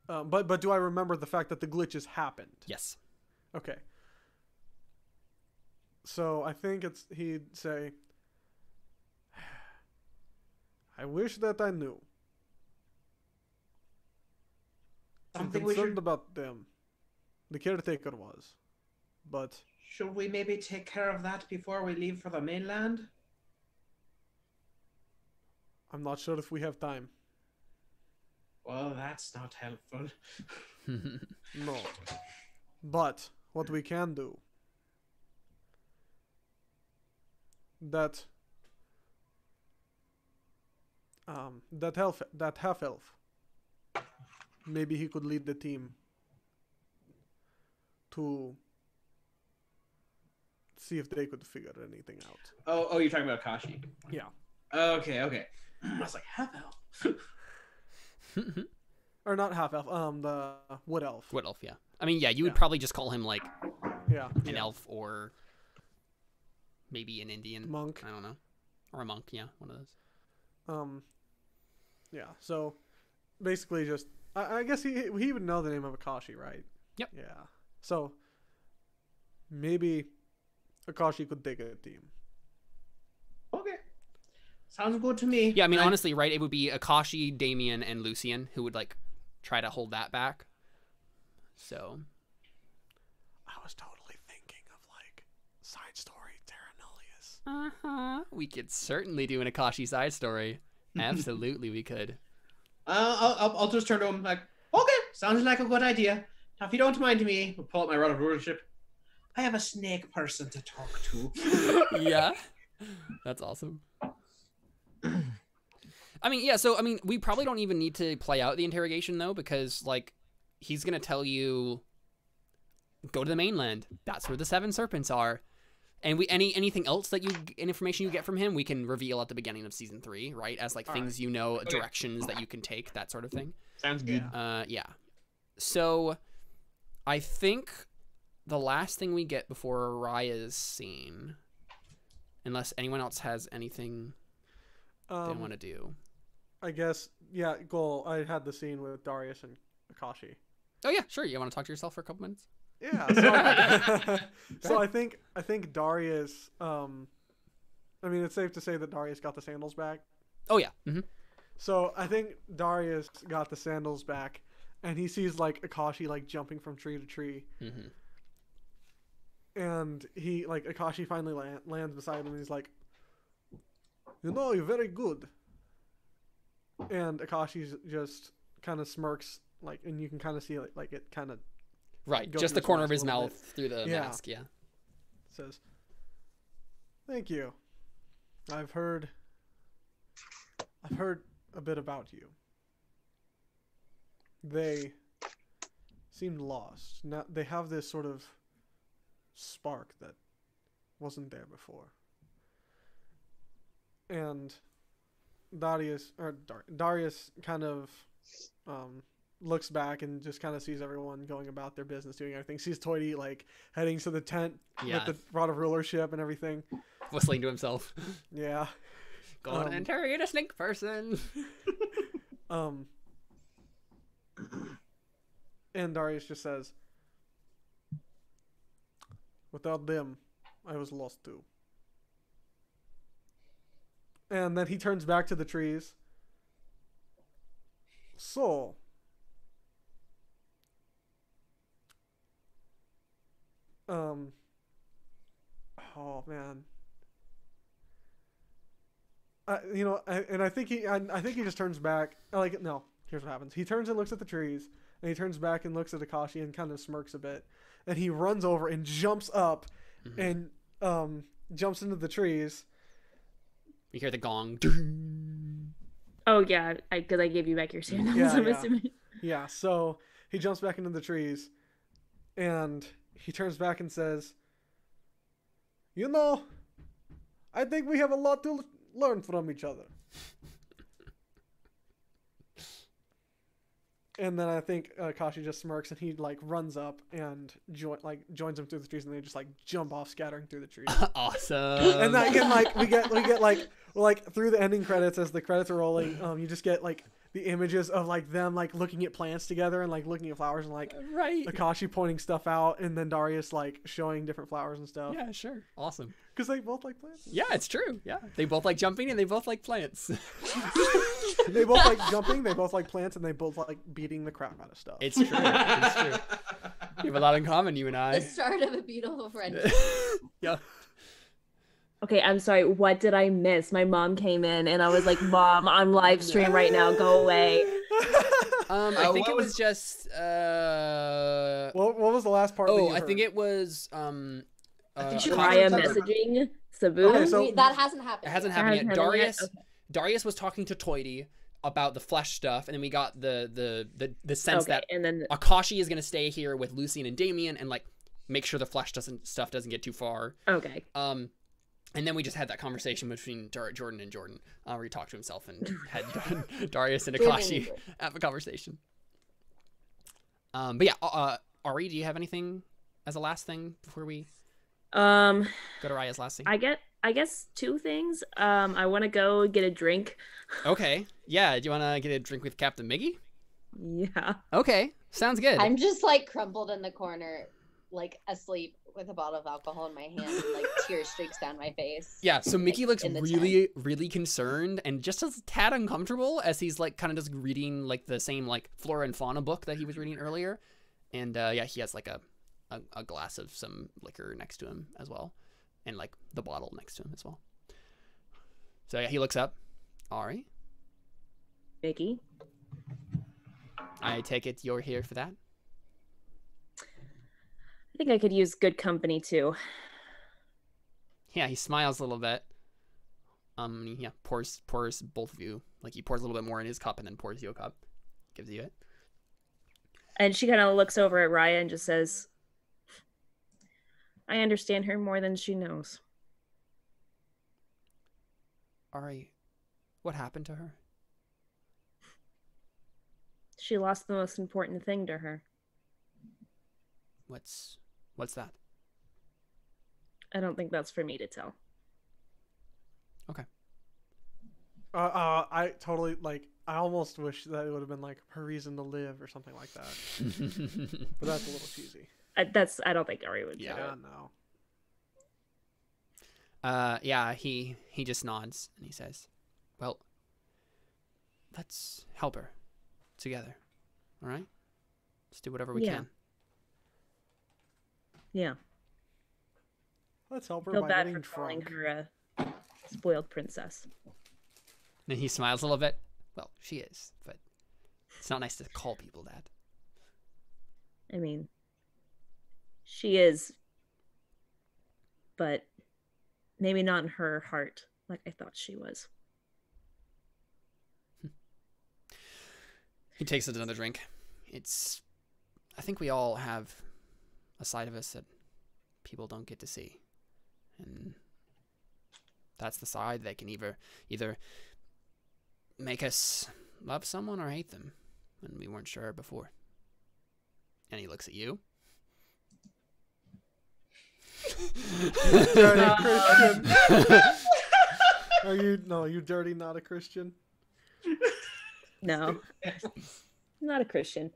but do I remember the fact that the glitches happened? yes. Okay. So I think he'd say, I wish that I knew. I'm concerned about them. The caretaker was. But should we maybe take care of that before we leave for the mainland? I'm not sure if we have time. Well, that's not helpful. No. But what we can do, that half elf, maybe he could lead the team to see if they could figure anything out. Oh, you're talking about Kashi. Yeah. Okay. I was like, half elf. Or not half elf, the wood elf. Wood elf, yeah. I mean, yeah, you would probably just call him like an elf, or maybe an Indian monk. I don't know, or a monk. Yeah, one of those. Yeah. So basically, just I guess he would know the name of Akashi, right? Yep. Yeah. So maybe Akashi could take a team. Okay. Sounds good to me. Yeah, I mean, honestly, right? It would be Akashi, Damien, and Lucian who would like try to hold that back. So I was totally thinking of like side story Terra Nullius. We could certainly do an Akashi side story. Absolutely, we could. I'll just turn to him like, okay, sounds like a good idea. Now, if you don't mind me, I'll pull out my rod of rulership. I have a snake person to talk to. Yeah, that's awesome. I mean, yeah, so, I mean, we probably don't even need to play out the interrogation, though, because, like, he's going to tell you, go to the mainland. That's where the 7 serpents are. And anything else that information you get from him, we can reveal at the beginning of Season 3, right? As, like, things you know, directions that you can take, that sort of thing. Sounds good. Yeah. So, I think the last thing we get before Araya's scene, unless anyone else has anything they want to do. I guess, yeah, goal. I had the scene with Darius and Akashi. Oh yeah, sure. You want to talk to yourself for a couple minutes? Yeah. So I think Darius. I mean, it's safe to say that Darius got the sandals back. Oh yeah. Mm-hmm. So I think Darius got the sandals back, and he sees like Akashi like jumping from tree to tree. Mm-hmm. And he like Akashi finally lands beside him, and he's like, you're very good. And Akashi just kind of smirks, like, and you can kind of see like it kind of right, just the corner of his mouth through the mask. Yeah. Says, "Thank you. I've heard a bit about you. They seemed lost. Now they have this sort of spark that wasn't there before." And Darius kind of looks back and just kind of sees everyone going about their business, doing everything. Sees Toity like heading to the tent with the rod of rulership and everything, whistling to himself. Yeah, going to interrogate a snake person. And Darius just says, "Without them, I was lost too." And then he turns back to the trees. So, oh man, I think he just turns back. Like, no, here's what happens. He turns and looks at the trees, and he turns back and looks at Akashi and kind of smirks a bit. And he runs over and jumps up, and jumps into the trees. You hear the gong. Oh yeah, because I gave you back your sandals. Yeah, I'm yeah. assuming. Yeah, so he jumps back into the trees, and he turns back and says, "You know, I think we have a lot to learn from each other." And then I think Kashi just smirks, and he like runs up and joins him through the trees, and they just like jump off, scattering through the trees. Awesome. And then again, like we get like through the ending credits, as the credits are rolling, you just get like the images of like them like looking at plants together and like looking at flowers, and like right. Akashi pointing stuff out, and then Darius like showing different flowers and stuff. Yeah, sure. Awesome. Because they both like plants. Yeah, it's true. Yeah, they both like jumping and they both like plants. They both like jumping, they both like plants, and they both like beating the crap out of stuff. It's true. It's true. We have a lot in common, you and I. The start of a beautiful friendship. Yeah. Okay, I'm sorry. What did I miss? My mom came in, and I was like, "Mom, I'm live stream right now. Go away." I think it was just. What was the last part? Oh, I think it was. Raya messaging Sabu. Okay, so- that hasn't happened. It hasn't yet. happened yet. Hasn't happened Darius. yet? Okay. Darius was talking to Toity about the flesh stuff, and then we got the sense that and then Akashi is gonna stay here with Lucian and Damien and like make sure the flesh doesn't get too far. okay. And then we just had that conversation between Jordan and Jordan, where he talked to himself and had Darius and Akashi have a conversation. But yeah, Ari, do you have anything as a last thing before we go to Raya's last thing? I guess two things. I want to go get a drink. Okay. Yeah. Do you want to get a drink with Captain Miggy? Yeah. Okay. Sounds good. I'm just like crumpled in the corner, like asleep with a bottle of alcohol in my hand, and like tears streaks down my face. Yeah, so Mickey looks in the really, really concerned and just a tad uncomfortable as he's like kind of just reading like the same like flora and fauna book that he was reading earlier. And yeah, he has like a glass of some liquor next to him as well. And like the bottle next to him as well. So yeah, he looks up. Ari, Mickey. I take it you're here for that? I think I could use good company too. Yeah, he smiles a little bit. Yeah, pours both of you. Like he pours a little bit more in his cup and then pours you a cup. Gives you it. And she kind of looks over at Raya and just says, "I understand her more than she knows." Ari, what happened to her? She lost the most important thing to her. What's that? I don't think that's for me to tell. Okay. I totally like. I almost wish that it would have been like her reason to live or something like that. But that's a little cheesy. I don't think Ari would. Yeah. Yeah. No. Yeah, he just nods and he says, "Well, let's help her together. All right? Let's do whatever we can." Yeah. Let's help her Feel by bad getting for calling drunk. her a spoiled princess. And he smiles a little bit. Well, she is, but it's not nice to call people that. I mean, she is, but maybe not in her heart like I thought she was. He takes another drink. I think we all have a side of us that people don't get to see. And that's the side that can either make us love someone or hate them. And we weren't sure before. And he looks at you. Dirty Christian. Are you? No, you dirty, not a Christian. No, I'm not a Christian.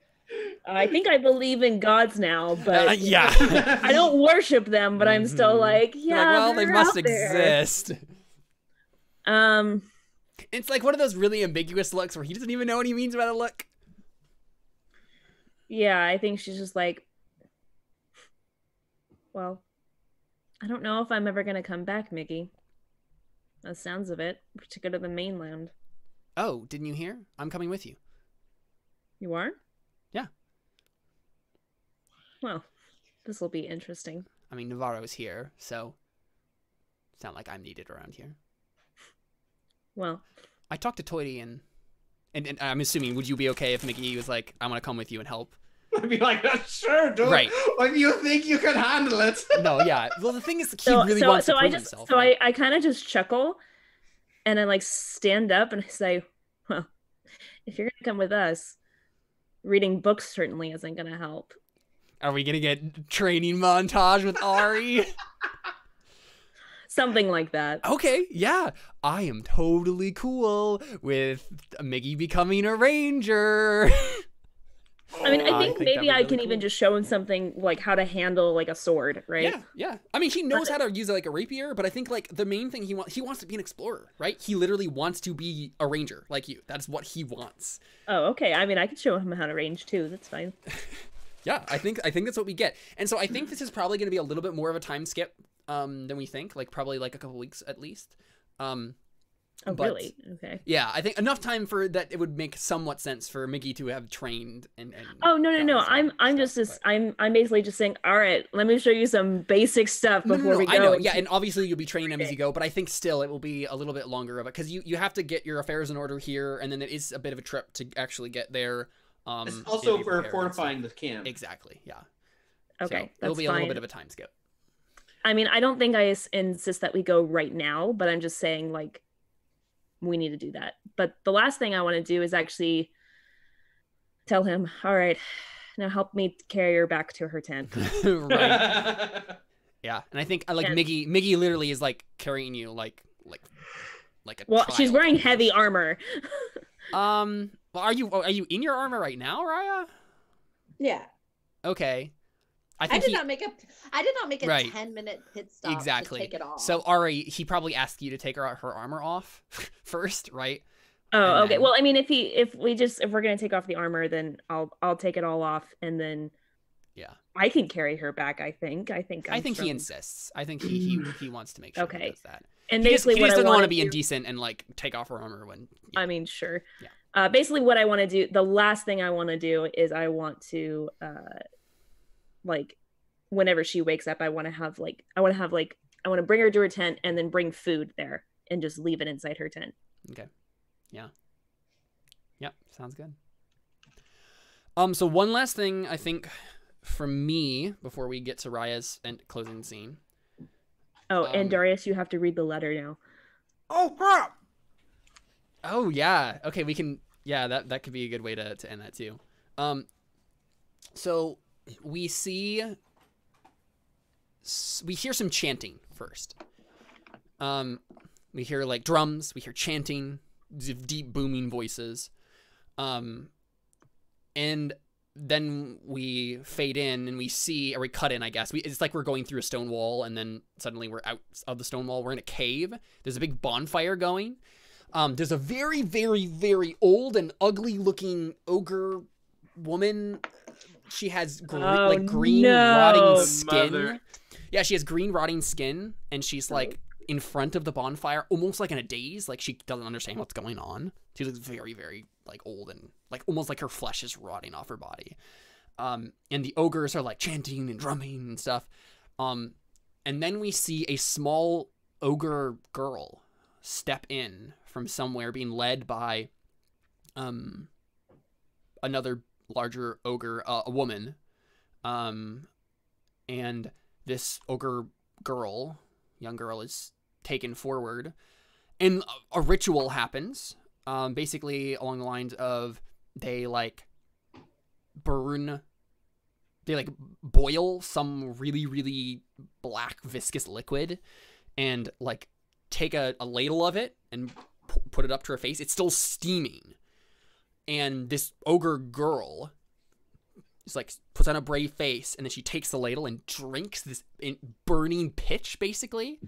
I think I believe in gods now, but yeah. I don't worship them, but I'm still like, You're yeah, like, well, they they're must out there. exist. It's like one of those really ambiguous looks where he doesn't even know what he means by the look. Yeah, I think she's just like, well, I don't know if I'm ever gonna come back, Mickey. That sounds of it. To go to the mainland. Oh, didn't you hear? I'm coming with you. You are? Yeah. Well, this will be interesting. I mean, Navarro's here, so it's not like I'm needed around here. Well, I talked to Toity and I'm assuming, would you be okay if Mickey was like, I want to come with you and help? I'd be like, sure, dude. Right. If you think you can handle it. No, yeah. Well, the thing is, he really wants to prove himself. So right? I kind of just chuckle, and I like stand up and I say, well, if you're gonna come with us, reading books certainly isn't gonna help. Are we gonna get training montage with Ari? Something like that. Okay, yeah. I am totally cool with Mickey becoming a ranger. I mean, I think that maybe would I be can really even cool. just show him something like how to handle like a sword, right? Yeah, yeah. I mean, he knows how to use like a rapier, but I think like the main thing he wants to be an explorer, right? He literally wants to be a ranger like you. That's what he wants. Oh, okay. I mean, I could show him how to range too. That's fine. Yeah, I think that's what we get. And so I think this is probably going to be a little bit more of a time skip than we think, like probably like a couple weeks at least. Oh, really? Okay. Yeah, I think enough time for that it would make somewhat sense for Mickey to have trained and Oh, no. I'm basically just saying, all right, let me show you some basic stuff before we go. I know. Yeah, and obviously you'll be training them as you go, but I think still it will be a little bit longer of it because you have to get your affairs in order here, and then it is a bit of a trip to actually get there. It's also for fortifying the camp. Exactly. Yeah. Okay, so it'll be fine. a little bit of a time skip. I mean, I don't think I insist that we go right now, but I'm just saying like we need to do that. But the last thing I want to do is actually tell him, all right, now help me carry her back to her tent. Right. Yeah, and I think like Miggy literally is like carrying you like a well, child. she's wearing heavy armor. Well, are you in your armor right now, Raya? Yeah. Okay. I did not make a Right. 10-minute pit stop Exactly. to take it off. So Ari, he probably asked you to take her armor off first, right? Oh, okay. Well, I mean, if we're gonna take off the armor, then I'll take it all off, and then yeah, I can carry her back. I think he insists. I think he wants to make sure he does that. And he basically, just doesn't want to be do, indecent and like take off her armor when. Yeah. I mean, sure. Yeah. Basically, what I want to do, the last thing I want to do is I want to, like, whenever she wakes up, I want to bring her to her tent and then bring food there and just leave it inside her tent. Okay. Yeah. Yep. Sounds good. So one last thing I think from me before we get to Raya's and closing scene. Oh, and Darius, you have to read the letter now. Oh crap! Oh yeah. Okay, we can. Yeah, that could be a good way to end that too. So we hear some chanting first. We hear like drums. We hear chanting, deep booming voices. And then we fade in and we see, or we cut in, I guess. It's like we're going through a stone wall, and then suddenly we're out of the stone wall. We're in a cave. There's a big bonfire going. There's a very, very, very old and ugly-looking ogre woman. She has green rotting skin. Mother. Yeah, she has green rotting skin, and she's like in front of the bonfire, almost like in a daze. Like she doesn't understand what's going on. She looks very, very like old and like almost like her flesh is rotting off her body. And the ogres are like chanting and drumming and stuff. And then we see a small ogre girl step in from somewhere, being led by another larger ogre, a woman. And this ogre girl, young girl, is taken forward, and a ritual happens. Basically along the lines of they boil some really, really black viscous liquid and like take a ladle of it and put it up to her face. It's still steaming. And this ogre girl is like, puts on a brave face, and then she takes the ladle and drinks this burning pitch, basically.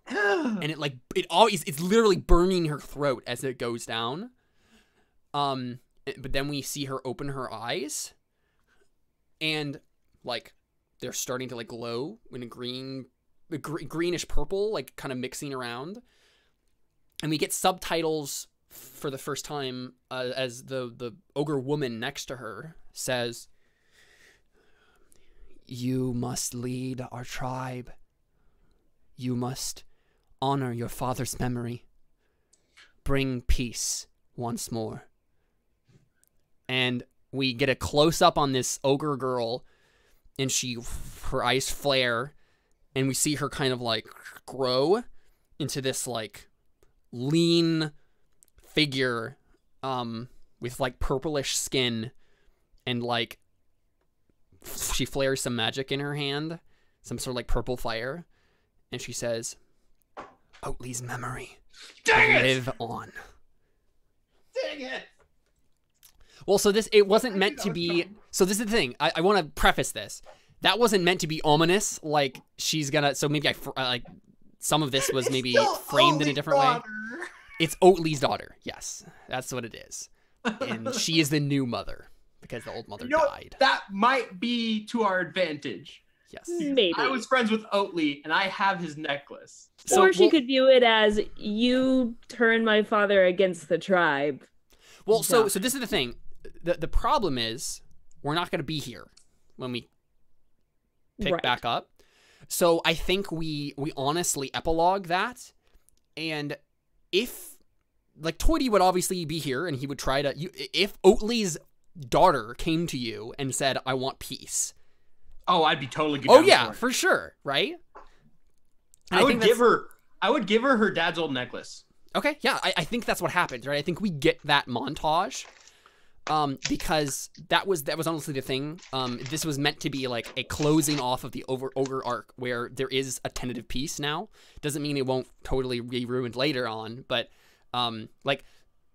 and it's literally burning her throat as it goes down. But then we see her open her eyes, and like they're starting to like glow in a greenish purple, like kind of mixing around. And we get subtitles for the first time as the ogre woman next to her says, "You must lead our tribe. You must honor your father's memory. Bring peace once more." And we get a close-up on this ogre girl, and her eyes flare, and we see her kind of like grow into this like lean figure with like purplish skin, and like she flares some magic in her hand, some sort of like purple fire, and she says, "Oatly's memory live on." Dang it! Well, so it wasn't meant to be. So this is the thing. I want to preface this. That wasn't meant to be ominous. Like she's gonna. So maybe like some of this was maybe framed in a different way. It's Oatly's daughter. Yes, that's what it is. And she is the new mother because the old mother died. That might be to our advantage. Yes, maybe. I was friends with Oatly, and I have his necklace. Or she could view it as, you turn my father against the tribe. Well, so this is the thing. The problem is we're not going to be here when we pick back up. So I think we honestly epilogue that. And if, like, Toity would obviously be here and he would try to, if Oatly's daughter came to you and said, "I want peace." Oh, I'd be totally good. Oh yeah, for sure. Right. And I would give her her dad's old necklace. Okay. Yeah. I think that's what happens. Right. I think we get that montage. Because that was honestly the thing. This was meant to be like a closing off of the ogre arc where there is a tentative peace now. Doesn't mean it won't totally be ruined later on, but like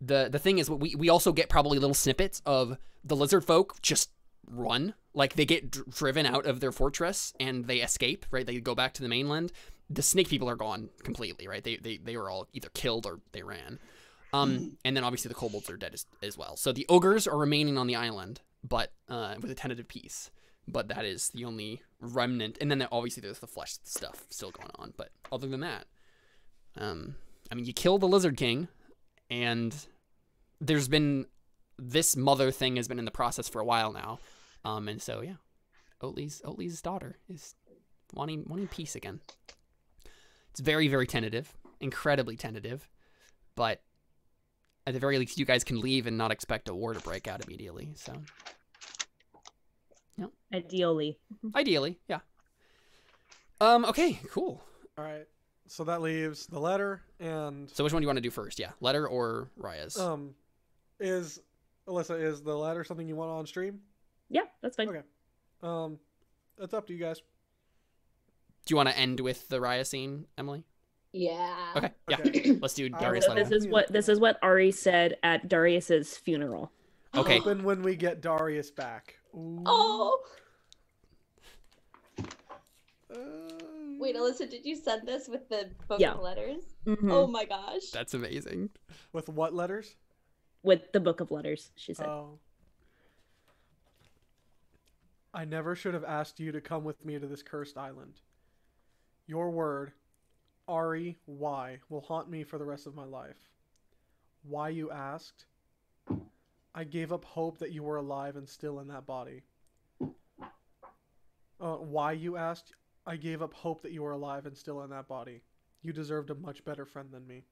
the thing is, we also get probably little snippets of the lizard folk just run, like they get driven out of their fortress and they escape. Right, they go back to the mainland. The snake people are gone completely. Right, they were all either killed or they ran. And then obviously the kobolds are dead as well. So the ogres are remaining on the island, but with a tentative peace. But that is the only remnant. And then obviously there's the flesh stuff still going on. But other than that, I mean, you kill the Lizard King, and there's been this mother thing has been in the process for a while now. And so yeah, Oatly's daughter is wanting peace again. It's very, very tentative, incredibly tentative, but at the very least, you guys can leave and not expect a war to break out immediately. So, yeah. Ideally, yeah. Okay, cool. All right. So that leaves the letter and. So which one do you want to do first? Yeah, letter or Raya's? Is Alyssa, is the letter something you want on stream? Yeah, that's fine. Okay. That's up to you guys. Do you want to end with the Raya scene, Emily? Yeah. Okay. Yeah. Let's do Darius' letter. This is what Ari said at Darius's funeral. Okay. Open when we get Darius back. Ooh. Oh. Wait, Alyssa, did you send this with the book of letters? Mm-hmm. Oh my gosh. That's amazing. With what letters? With the book of letters, she said. Oh. I never should have asked you to come with me to this cursed island. Your word, Ari, why, will haunt me for the rest of my life. Why, you asked? I gave up hope that you were alive and still in that body. Why, you asked? I gave up hope that you were alive and still in that body. You deserved a much better friend than me.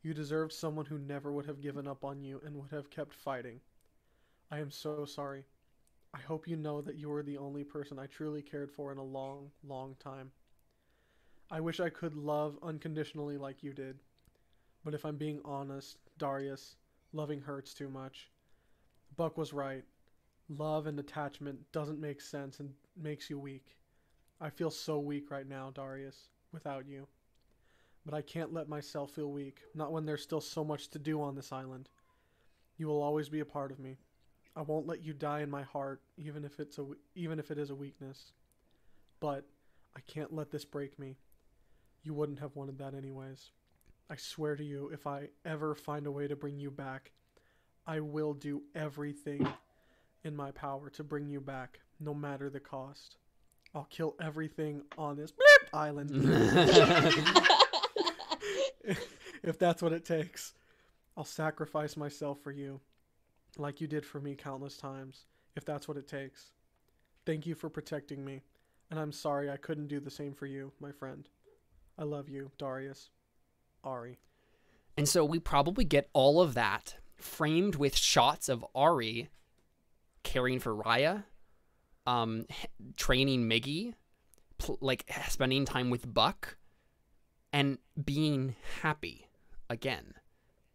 You deserved someone who never would have given up on you and would have kept fighting. I am so sorry. I hope you know that you were the only person I truly cared for in a long, long time. I wish I could love unconditionally like you did. But if I'm being honest, Darius, loving hurts too much. Buck was right. Love and attachment doesn't make sense and makes you weak. I feel so weak right now, Darius, without you. But I can't let myself feel weak, not when there's still so much to do on this island. You will always be a part of me. I won't let you die in my heart, even if it is a weakness. But I can't let this break me. You wouldn't have wanted that anyways. I swear to you, if I ever find a way to bring you back, I will do everything in my power to bring you back, no matter the cost. I'll kill everything on this island. If that's what it takes. I'll sacrifice myself for you, like you did for me countless times, if that's what it takes. Thank you for protecting me, and I'm sorry I couldn't do the same for you, my friend. I love you, Darius. Ari. And so we probably get all of that framed with shots of Ari caring for Raya, training Miggy, like spending time with Buck, and being happy again,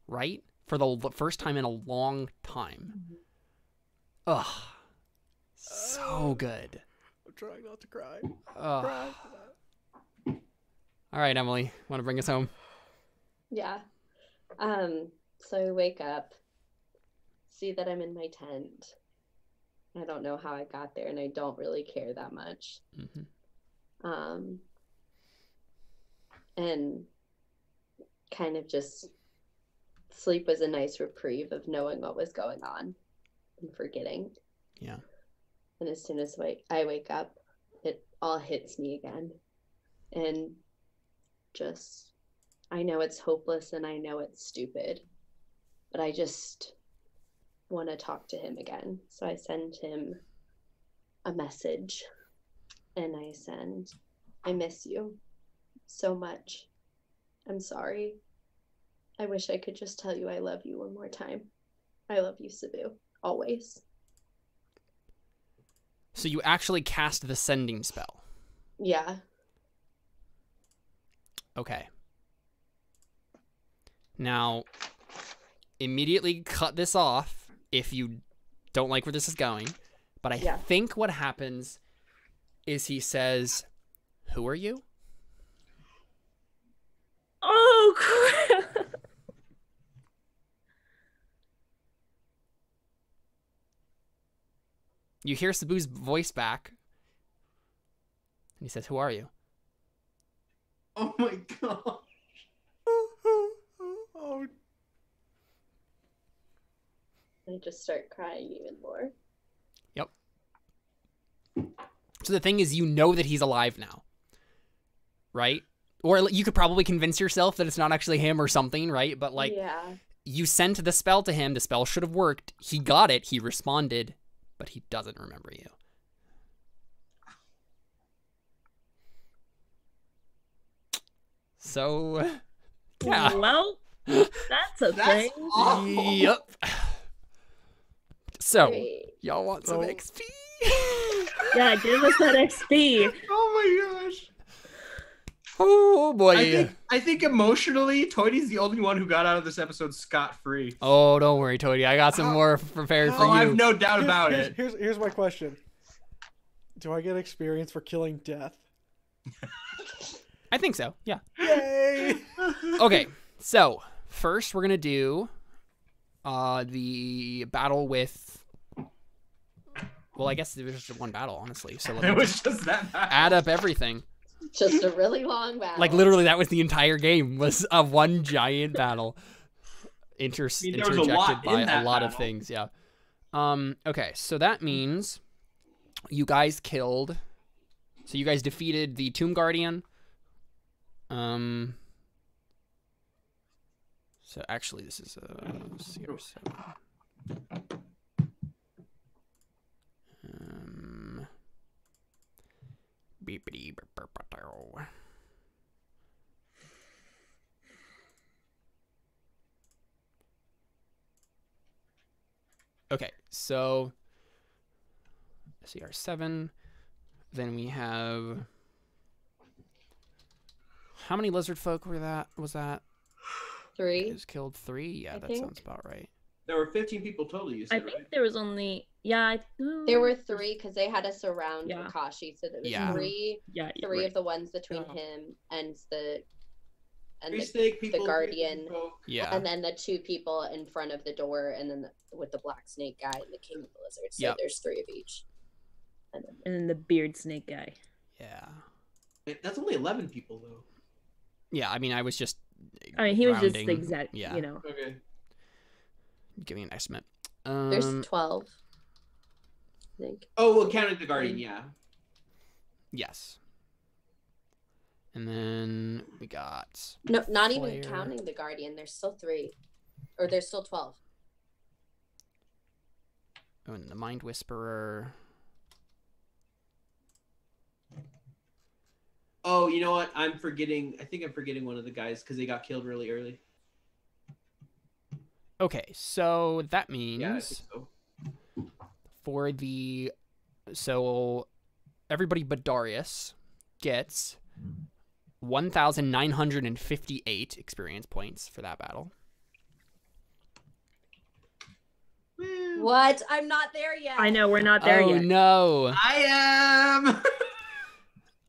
right? For the first time in a long time. Ugh. So good. I'm trying not to cry. Ugh. All right, Emily, want to bring us home? Yeah. So I wake up, see that I'm in my tent. I don't know how I got there, and I don't really care that much. Mm-hmm. And kind of just sleep was a nice reprieve of knowing what was going on and forgetting. Yeah. And as soon as I wake up, it all hits me again. And just, I know it's hopeless and I know it's stupid, but I just want to talk to him again. So I send him a message and I send, I miss you so much. I'm sorry. I wish I could just tell you I love you one more time. I love you, Cebu, always. So you actually cast the sending spell. Yeah. Okay. Now, immediately cut this off if you don't like where this is going. But I think what happens is he says, "Who are you?" Oh, crap. You hear Cebu's voice back. And he says, "Who are you?" Oh my god. Oh. I just start crying even more. Yep. So the thing is, you know that he's alive now. Right? Or you could probably convince yourself that it's not actually him or something, right? But like, you sent the spell to him. The spell should have worked. He got it. He responded. But he doesn't remember you. So, yeah. Well, that's a thing. Awful. Yep. So, Great. y'all want some XP? Yeah, give us that XP. Oh my gosh. Oh boy. I think emotionally, Toidy's the only one who got out of this episode scot-free. Oh, don't worry, Toady. I got some more prepared for you. I have no doubt about it. Here's my question. Do I get experience for killing death? I think so, yeah. Yay! Okay, so first we're going to do the battle with... Well, I guess there was just one battle, honestly. So It was just that bad. add up everything. Just a really long battle. Like, literally, that was the entire game, was a one giant battle. there was a Interjected lot by in that a lot of battle. things, yeah. Okay, so that means you guys killed... So you guys defeated the Tomb Guardian. So actually, this is CR7. Okay, so CR7. Then we have... How many lizard folk was that? 3. Is killed 3? Yeah, I that think. sounds about right. There were 15 people total, you I said, think right? there was only There were 3 because they had to surround Yeah. Kakashi, so there was Yeah. 3 you're of right. the ones between Yeah. him and the Snake people, Guardian. Yeah. and then the 2 people in front of the door, and then with the black snake guy and the king of the lizards. So Yep. there's 3 of each. And then And then the beard snake guy. Yeah. That's only 11 people, though. Yeah, I mean, I was just. I mean, he was just rounding, exact. Yeah. You know. Okay. Giving an estimate. There's 12. I think. Oh, well, counting the guardian, yeah. Yes. And then we got. No, not Flare. even counting the guardian. There's still 3. Or there's still 12. Oh, and the Mind Whisperer. Oh, you know what? I'm forgetting. I think I'm forgetting one of the guys because they got killed really early. Okay, so that means Yeah, I think so. for the. So everybody but Darius gets 1,958 experience points for that battle. What? I'm not there yet. I know we're not there Oh yet. no. I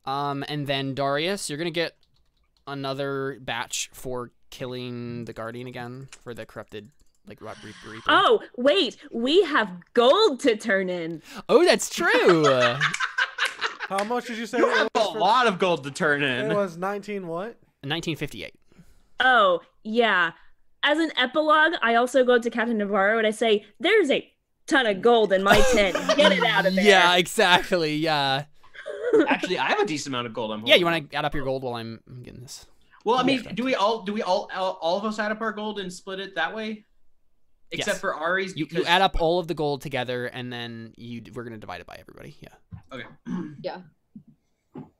am. And then Darius, you're gonna get another batch for killing the Guardian again for the corrupted Reaper. Oh wait, we have gold to turn in. Oh, that's true. How much did you say? You it have was a for- lot of gold to turn in. It was 19 what? 1958. Oh yeah. As an epilogue, I also go to Captain Navarro and I say, "There's a ton of gold in my tent. Get it out of there." Yeah, exactly. Yeah. Actually, I have a decent amount of gold. I'm Yeah, you holding. want to add up your gold while I'm getting this? Well, I mean, Yeah. do we all of us add up our gold and split it that way? Except Yes. for Ari's. You because- add up all of the gold together, and then we're gonna divide it by everybody. Yeah. Okay. Yeah.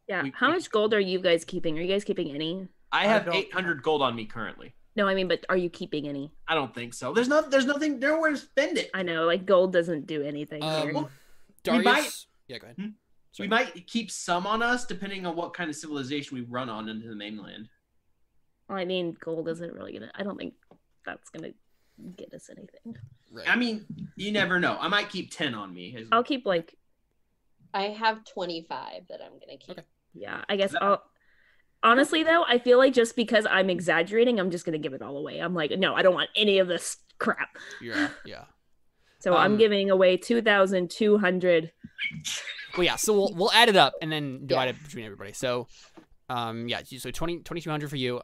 Yeah. We- How much gold are you guys keeping? Are you guys keeping any? I have don't- 800 gold on me currently. No, I mean, but are you keeping any? I don't think so. There's nothing. Nowhere to spend it. I know, like gold doesn't do anything here. we Darius. might- Yeah, go ahead. Hmm? Sorry. We might keep some on us depending on what kind of civilization we run on into the mainland. Well, I mean, gold isn't really gonna. I don't think that's gonna get us anything. Right. I mean, you never know. I might keep 10 on me. I'll keep like, I have 25 that I'm gonna keep. Okay. yeah. I guess That- I'll. Honestly, though, I feel like just because I'm exaggerating, I'm just gonna give it all away. I'm like, no, I don't want any of this crap. Yeah. So I'm giving away 2,200. Well, yeah. So we'll add it up and then divide Yeah. it between everybody. So, yeah. So 2,200 for you.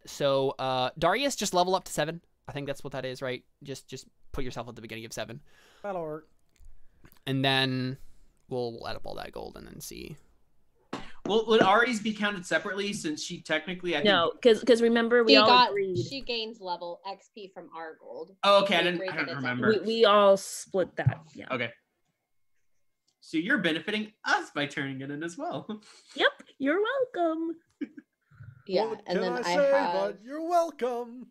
So Darius, just level up to 7. I think that's what that is, right? Just put yourself at the beginning of 7, That'll work. and then we'll add up all that gold and then see. Would Ari's be counted separately since she technically? I No, because remember we all agreed. She gains level XP from our gold. Oh, okay. I We don't agreed that it's remember. We all split that. Yeah. Okay. So you're benefiting us by turning it in as well. Yep. You're welcome. Yeah, What and can then I I say, have bud? You're welcome.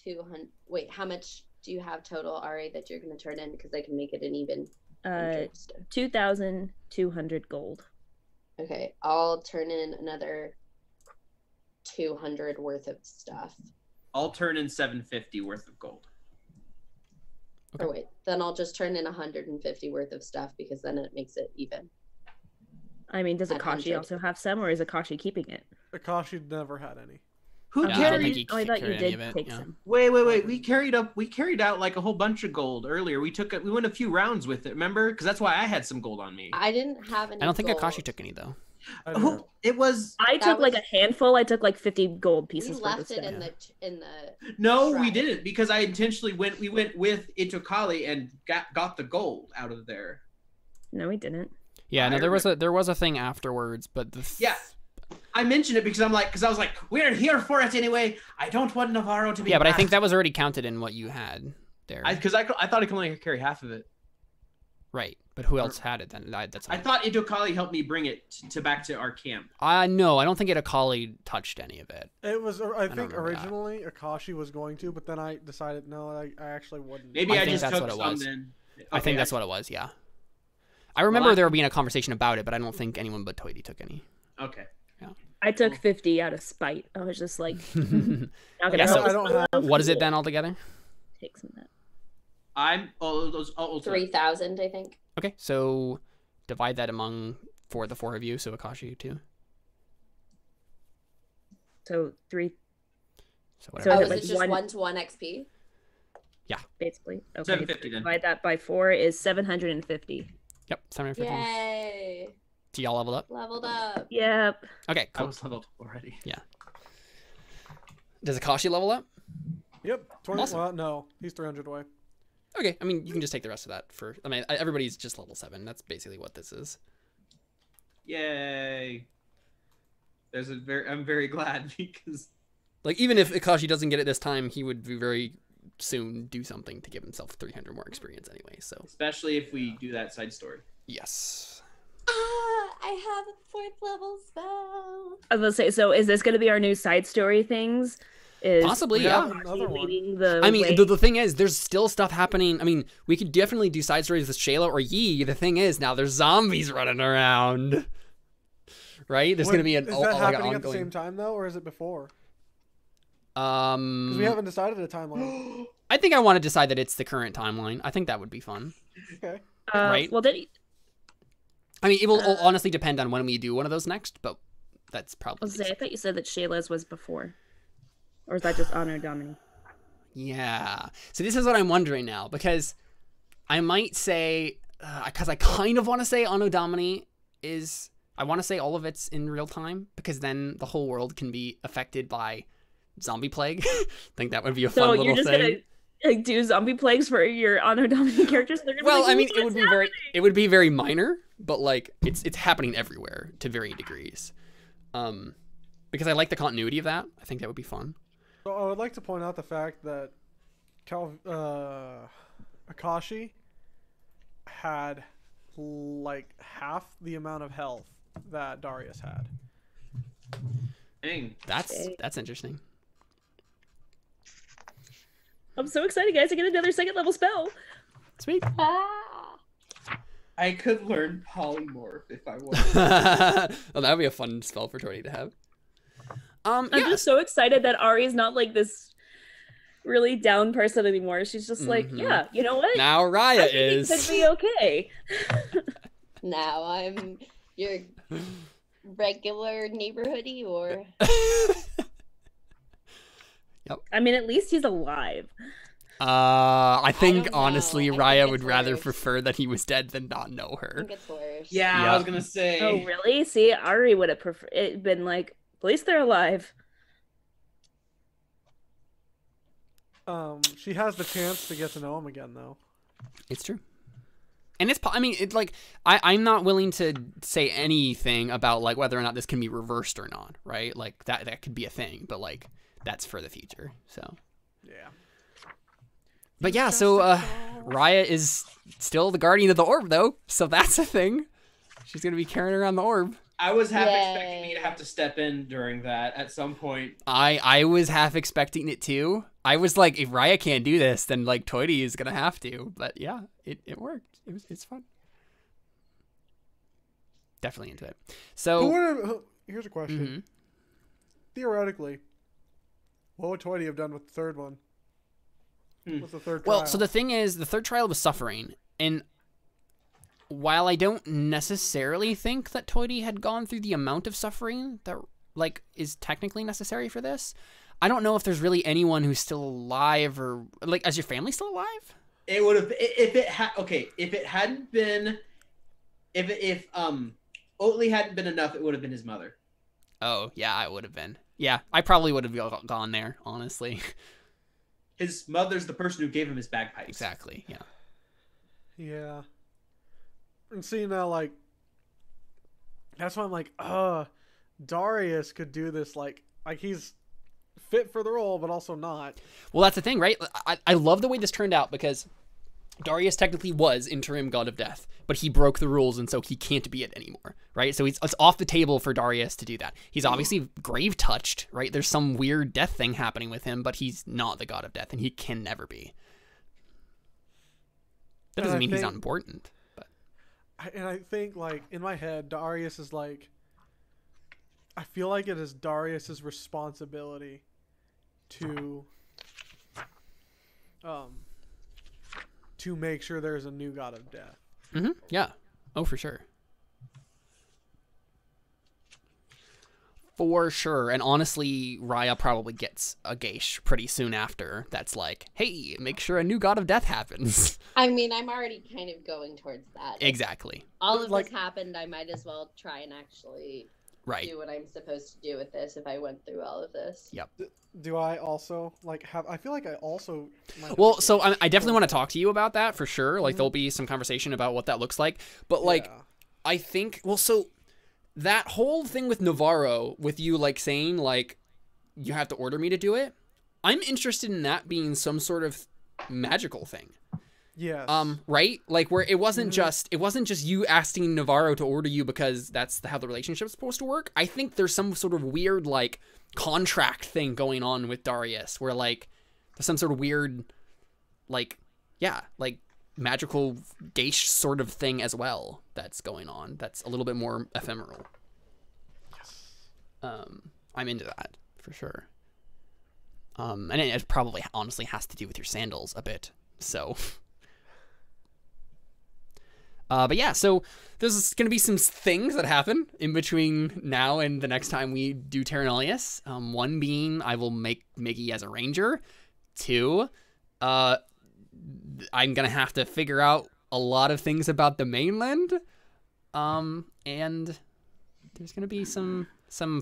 200. Wait, how much do you have total, Ari, that you're gonna turn in? Because I can make it an even. interest. 2,200 gold. Okay, I'll turn in another 200 worth of stuff. I'll turn in 750 worth of gold. Okay. Or wait, then I'll just turn in 150 worth of stuff because then it makes it even. I mean, does At Akashi 100. also have some, or is Akashi keeping it? Akashi never had any. Who Yeah, I don't carried? think he Oh, I thought you carried any did of it, take yeah. some. Wait. We carried out like a whole bunch of gold earlier. We went a few rounds with it. Remember? Because that's why I had some gold on me. I didn't have any. I don't think gold. Akashi took any though. I Who? never- It was. I That took like was- a handful. I took like 50 gold We pieces. worth of left it stuff. in the. No, we Right. didn't because I intentionally went. We went with Itokali and got the gold out of there. No, we didn't. Yeah, no, I there was a thing afterwards, but Yeah. I mentioned it because I was like, we're here for it anyway. I don't want Navarro to be. Yeah, but I think mad. that was already counted in what you had there. Because I thought I could only carry half of it. Right, but who else had it then? That's I thought Itokali helped me bring it to back to our camp. no, I don't think Akali touched any of it. It was. I think remember that. originally Akashi was going to, but then I decided no, I actually wouldn't. Maybe I I, think just that's took what it some was. then. I think that's what it was. Yeah, I remember there being a conversation about it, but I don't think anyone but Toity took any. Okay. I took 50 out of spite. I was just like, not gonna Yeah, so- help I don't have. What is it then altogether? Take some of that. I'm those 3,000, I think. Okay, so divide that among the four of you, so Akashi too. So 3, So So whatever. Oh, is is it it just like 1-to-1 XP? basically. Okay. 750 then. Divide that by 4 is 750. Yep, 750. Yay! So y'all leveled up. Leveled up. Yep. Okay, I cool. was leveled up already. Does Akashi level up? Yep. 20. Awesome. Well, no, he's 300 away. Okay, I mean, you can just take the rest of that for... I mean, everybody's just level 7. That's basically what this is. Yay. I'm very glad because... Like, even if Akashi doesn't get it this time, he would very soon do something to give himself 300 more experience anyway, so... Especially if we do that side story. Yes. I have a 4th level spell. I was gonna say, so is this gonna be our new side story things? Is Possibly, Yeah. yeah. Another one. leading the I mean, way? the thing is, there's still stuff happening. I mean, we could definitely do side stories with Shayla or Yi. The thing is, now there's zombies running around. Right? There's going to be Is that like an happening at the ongoing... same time though, or is it before? Because we haven't decided a timeline. I think I want to decide that it's the current timeline. I think that would be fun. Okay. right? Well, then I mean, it will honestly depend on when we do one of those next, but that's I probably... was gonna say, I thought you said that Shayla's was before. Or is that just Anno Domini? Yeah. So this is what I'm wondering now, because I might say, because I kind of want to say Anno Domini is... I want to say all of it's in real time, because then the whole world can be affected by zombie plague. I think that would be a fun little thing. So you're just gonna like do zombie plagues for your Anno Domini characters? They're gonna be Well, like, I mean, "What's happening?" it would be very minor, but like it's happening everywhere to varying degrees. Because I like the continuity of that. I think that would be fun. So I would like to point out the fact that Akashi had like half the amount of health that Darius had. Dang. That's interesting. I'm so excited, guys! I get another 2nd level spell. Sweet. Ah. I could learn polymorph if I wanted. Well, that would be a fun spell for Tori to have. I'm Yeah. just so excited that Ari's not like this really down person anymore. She's just like, Mhm. yeah, you know what? Now Raya I think is. it could be okay. Now I'm your regular neighborhoodie, or I mean, at least he's alive. I think don't know. honestly, I think Raya it's would rather worse. prefer that he was dead than not know I her. think it's worse. Yeah, Yeah. I was gonna say. Oh, really? See, Ari would have been like, at least they're alive. She has the chance to get to know him again, though. It's true. And I mean, it's like, I'm not willing to say anything about like whether or not this can be reversed or not, right? Like that could be a thing, but like that's for the future. So, Yeah. but yeah, so Raya is still the guardian of the orb though, so that's a thing. She's gonna be carrying around the orb. I was half Yay. expecting me to have to step in during that at some point. I was half expecting it too. I was like, if Raya can't do this, then like Toity is gonna have to. But yeah, it worked. It's fun. Definitely into it. So Here's a question. mhm. Theoretically, what would Toity have done with the third one? With the third Well, trial? so the thing is, the third trial was suffering, and while I don't necessarily think that Toity had gone through the amount of suffering that like is technically necessary for this, I don't know if there's really anyone who's still alive, or like, is your family still alive? It would have if it hadn't been if Oatly hadn't been enough, it would have been his mother. Oh yeah, I would have been. Yeah, I probably would have gone there, honestly. His mother's the person who gave him his bagpipes. Exactly. Yeah. Yeah. And see now, like, that's why I'm like, Darius could do this, like he's fit for the role, but also not. Well, that's the thing, right? I love the way this turned out, because Darius technically was interim god of death, but he broke the rules, and so he can't be it anymore, right? So it's off the table for Darius to do that. He's obviously grave touched, right? There's some weird death thing happening with him, but he's not the god of death, and he can never be. That doesn't mean he's not important, but I think, like, in my head, Darius is like, I feel like it is Darius's responsibility to make sure there's a new god of death. mm-hmm. Yeah. Oh, for sure. For sure. And honestly, Raya probably gets a geisha pretty soon after that's like, hey, make sure a new god of death happens. I mean, I'm already kind of going towards that. Exactly. All of Like- this happened, I might as well try and actually Right. do what I'm supposed to do with this if I went through all of this. Yep. Do I also like have? I feel like I also. Might have Well, to so do I definitely want to short- talk to you about that for sure. Like, Mhm. there'll be some conversation about what that looks like. But, like, Yeah. I think, well, so that whole thing with Navarro, with you, like, saying, like, you have to order me to do it, I'm interested in that being some sort of magical thing. Yes. Right? Like, where it wasn't Mhm. just you asking Navarro to order you because that's how the relationship's supposed to work. I think there's some sort of weird, like, contract thing going on with Darius where, like, there's some sort of weird, like, yeah, like, magical geisha sort of thing as well that's going on that's a little bit more ephemeral. I'm into that for sure. And it probably honestly has to do with your sandals a bit. So but yeah, so there's going to be some things that happen in between now and the next time we do Terra Nullius. One being I will make Miggy as a ranger. Two, I'm going to have to figure out a lot of things about the mainland. And there's going to be some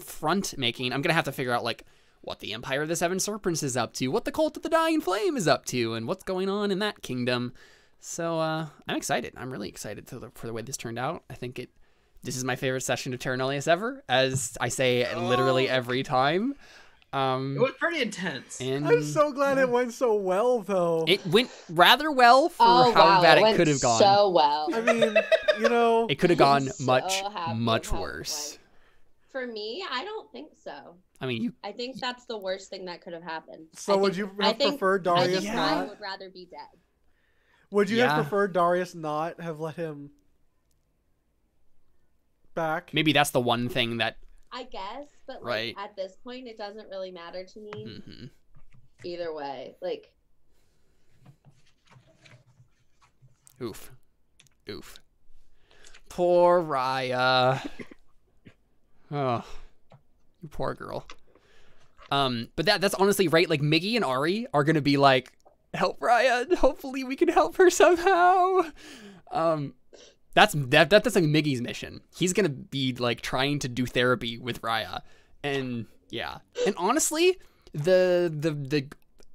front making. I'm going to have to figure out, like, what the Empire of the Seven Serpents is up to, what the Cult of the Dying Flame is up to, and what's going on in that kingdom. So I'm excited. I'm really excited for the way this turned out. I think this is my favorite session of Terra Nullius ever, as I say literally every time. It was pretty intense. And I'm so glad it went so well, though. it went rather well for how bad it could have gone. So well. I mean, you know, It could have I'm gone so much, happy much how it worse. went. For me, I don't think so. I mean, I think that's the worst thing that could have happened. So I would think- you I have think- preferred I Darius think not? I would rather be dead. would you Yeah. have preferred Darius not have let him back? maybe that's the one thing that. I guess, but like Right. at this point, it doesn't really matter to me hmm either way. Like, Oof. Poor Raya. Oh, you poor girl. But that's honestly right. Like, Miggy and Ari are gonna be like, help Raya. Hopefully we can help her somehow. That's like Miggy's mission. He's gonna be like trying to do therapy with Raya, and yeah. And honestly, the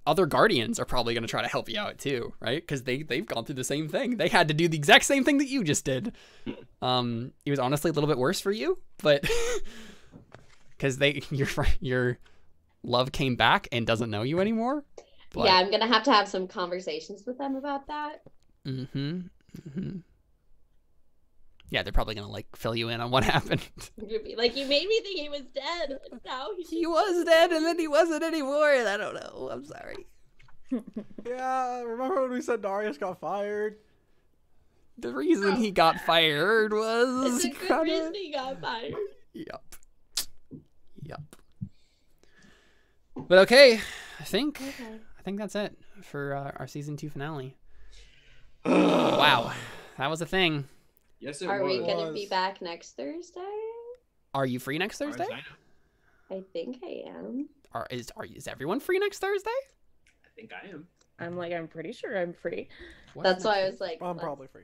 other guardians are probably gonna try to help you out too, right? Because they've gone through the same thing. They had to do the exact same thing that you just did. It was honestly a little bit worse for you, but because your love came back and doesn't know you anymore. But, yeah, I'm gonna have to have some conversations with them about that. Yeah, they're probably gonna like fill you in on what happened. You'd be like, you made me think he was dead. And now He was dead and then he wasn't anymore, and I don't know. I'm sorry. Yeah, remember when we said Darius got fired? The reason he got fired was It's a good reason he got fired. Yep. But okay, I think that's it for our season 2 finale. Wow, that was a thing. Yes, it Are was. we gonna was. be back next Thursday? Are you free next As far as Thursday? I know. I think I am. Is everyone free next Thursday? I think I am. I'm pretty sure I'm free. What's That's why I next was like, I'm let's- probably free.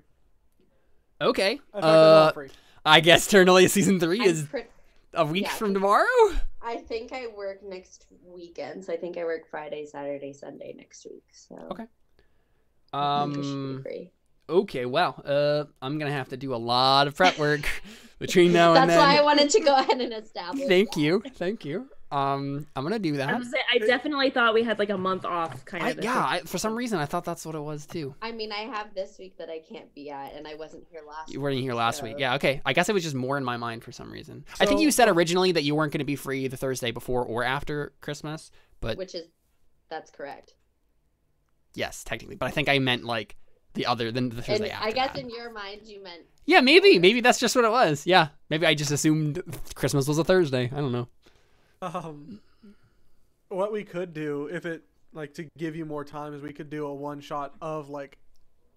Okay. I think I'm not free. I guess Terra Nullius season 3 I'm is pre- a week yeah, from 'cause- tomorrow. I think I work next weekend, so I think I work Friday, Saturday, Sunday next week. So Okay. I think I should be free. Okay, well, I'm gonna have to do a lot of prep work between now and That's then. why I wanted to go ahead and establish. Thank that. you. I'm gonna do that. I definitely thought we had like a month off, kind of. For some reason I thought that's what it was too. I mean, I have this week that I can't be at, and I wasn't here last. You weren't here last week. so- Yeah, okay. I guess it was just more in my mind for some reason. I think So- you said originally that you weren't gonna be free the Thursday before or after Christmas, but That's correct. yes, technically. But I think I meant like the Thursday And after. I guess that. in your mind you meant Yeah, maybe that's just what it was. Yeah, maybe I just assumed Christmas was a Thursday. I don't know. What we could do, if it like to give you more time, is we could do a one shot of like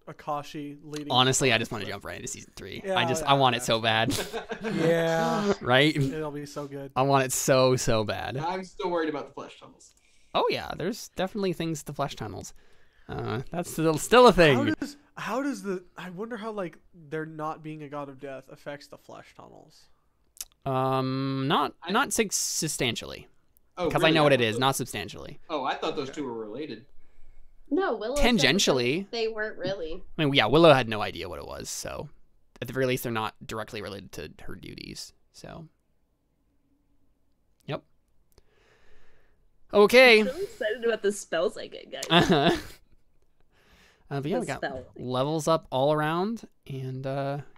Akashi leading. Honestly, I just want to jump right into season 3. Yeah, I want it so bad, Yeah, right? it'll be so good. I want it so bad. I'm still worried about the flesh tunnels. Oh yeah, there's definitely things to flesh tunnels. That's still a thing. How does I wonder how like there not being a god of death affects the flesh tunnels. Not substantially. Oh, Because really? I know what it thought is, those- not substantially. Oh, I thought those two were related. No, Willow said that Tangentially. they weren't really. I mean, yeah, Willow had no idea what it was, so at the very least, they're not directly related to her duties. So, yep. Okay. I'm really excited about the spells I get, guys. But yeah, we got levels up all around and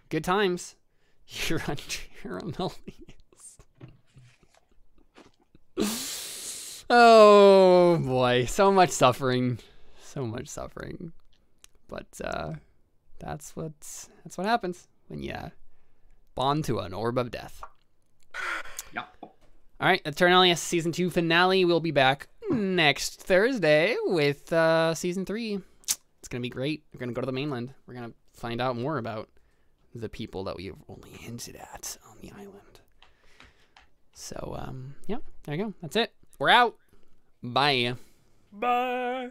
good times. You're on Terra Nullius. Oh boy, so much suffering. So much suffering. But that's what happens when you bond to an orb of death. Yep. All right, the Terra Nullius season 2 finale will be back next Thursday with season 3. It's gonna be great. We're gonna go to the mainland. We're gonna find out more about the people that we've only hinted at on the island. So yeah, there you go. That's it. We're out. Bye. Bye.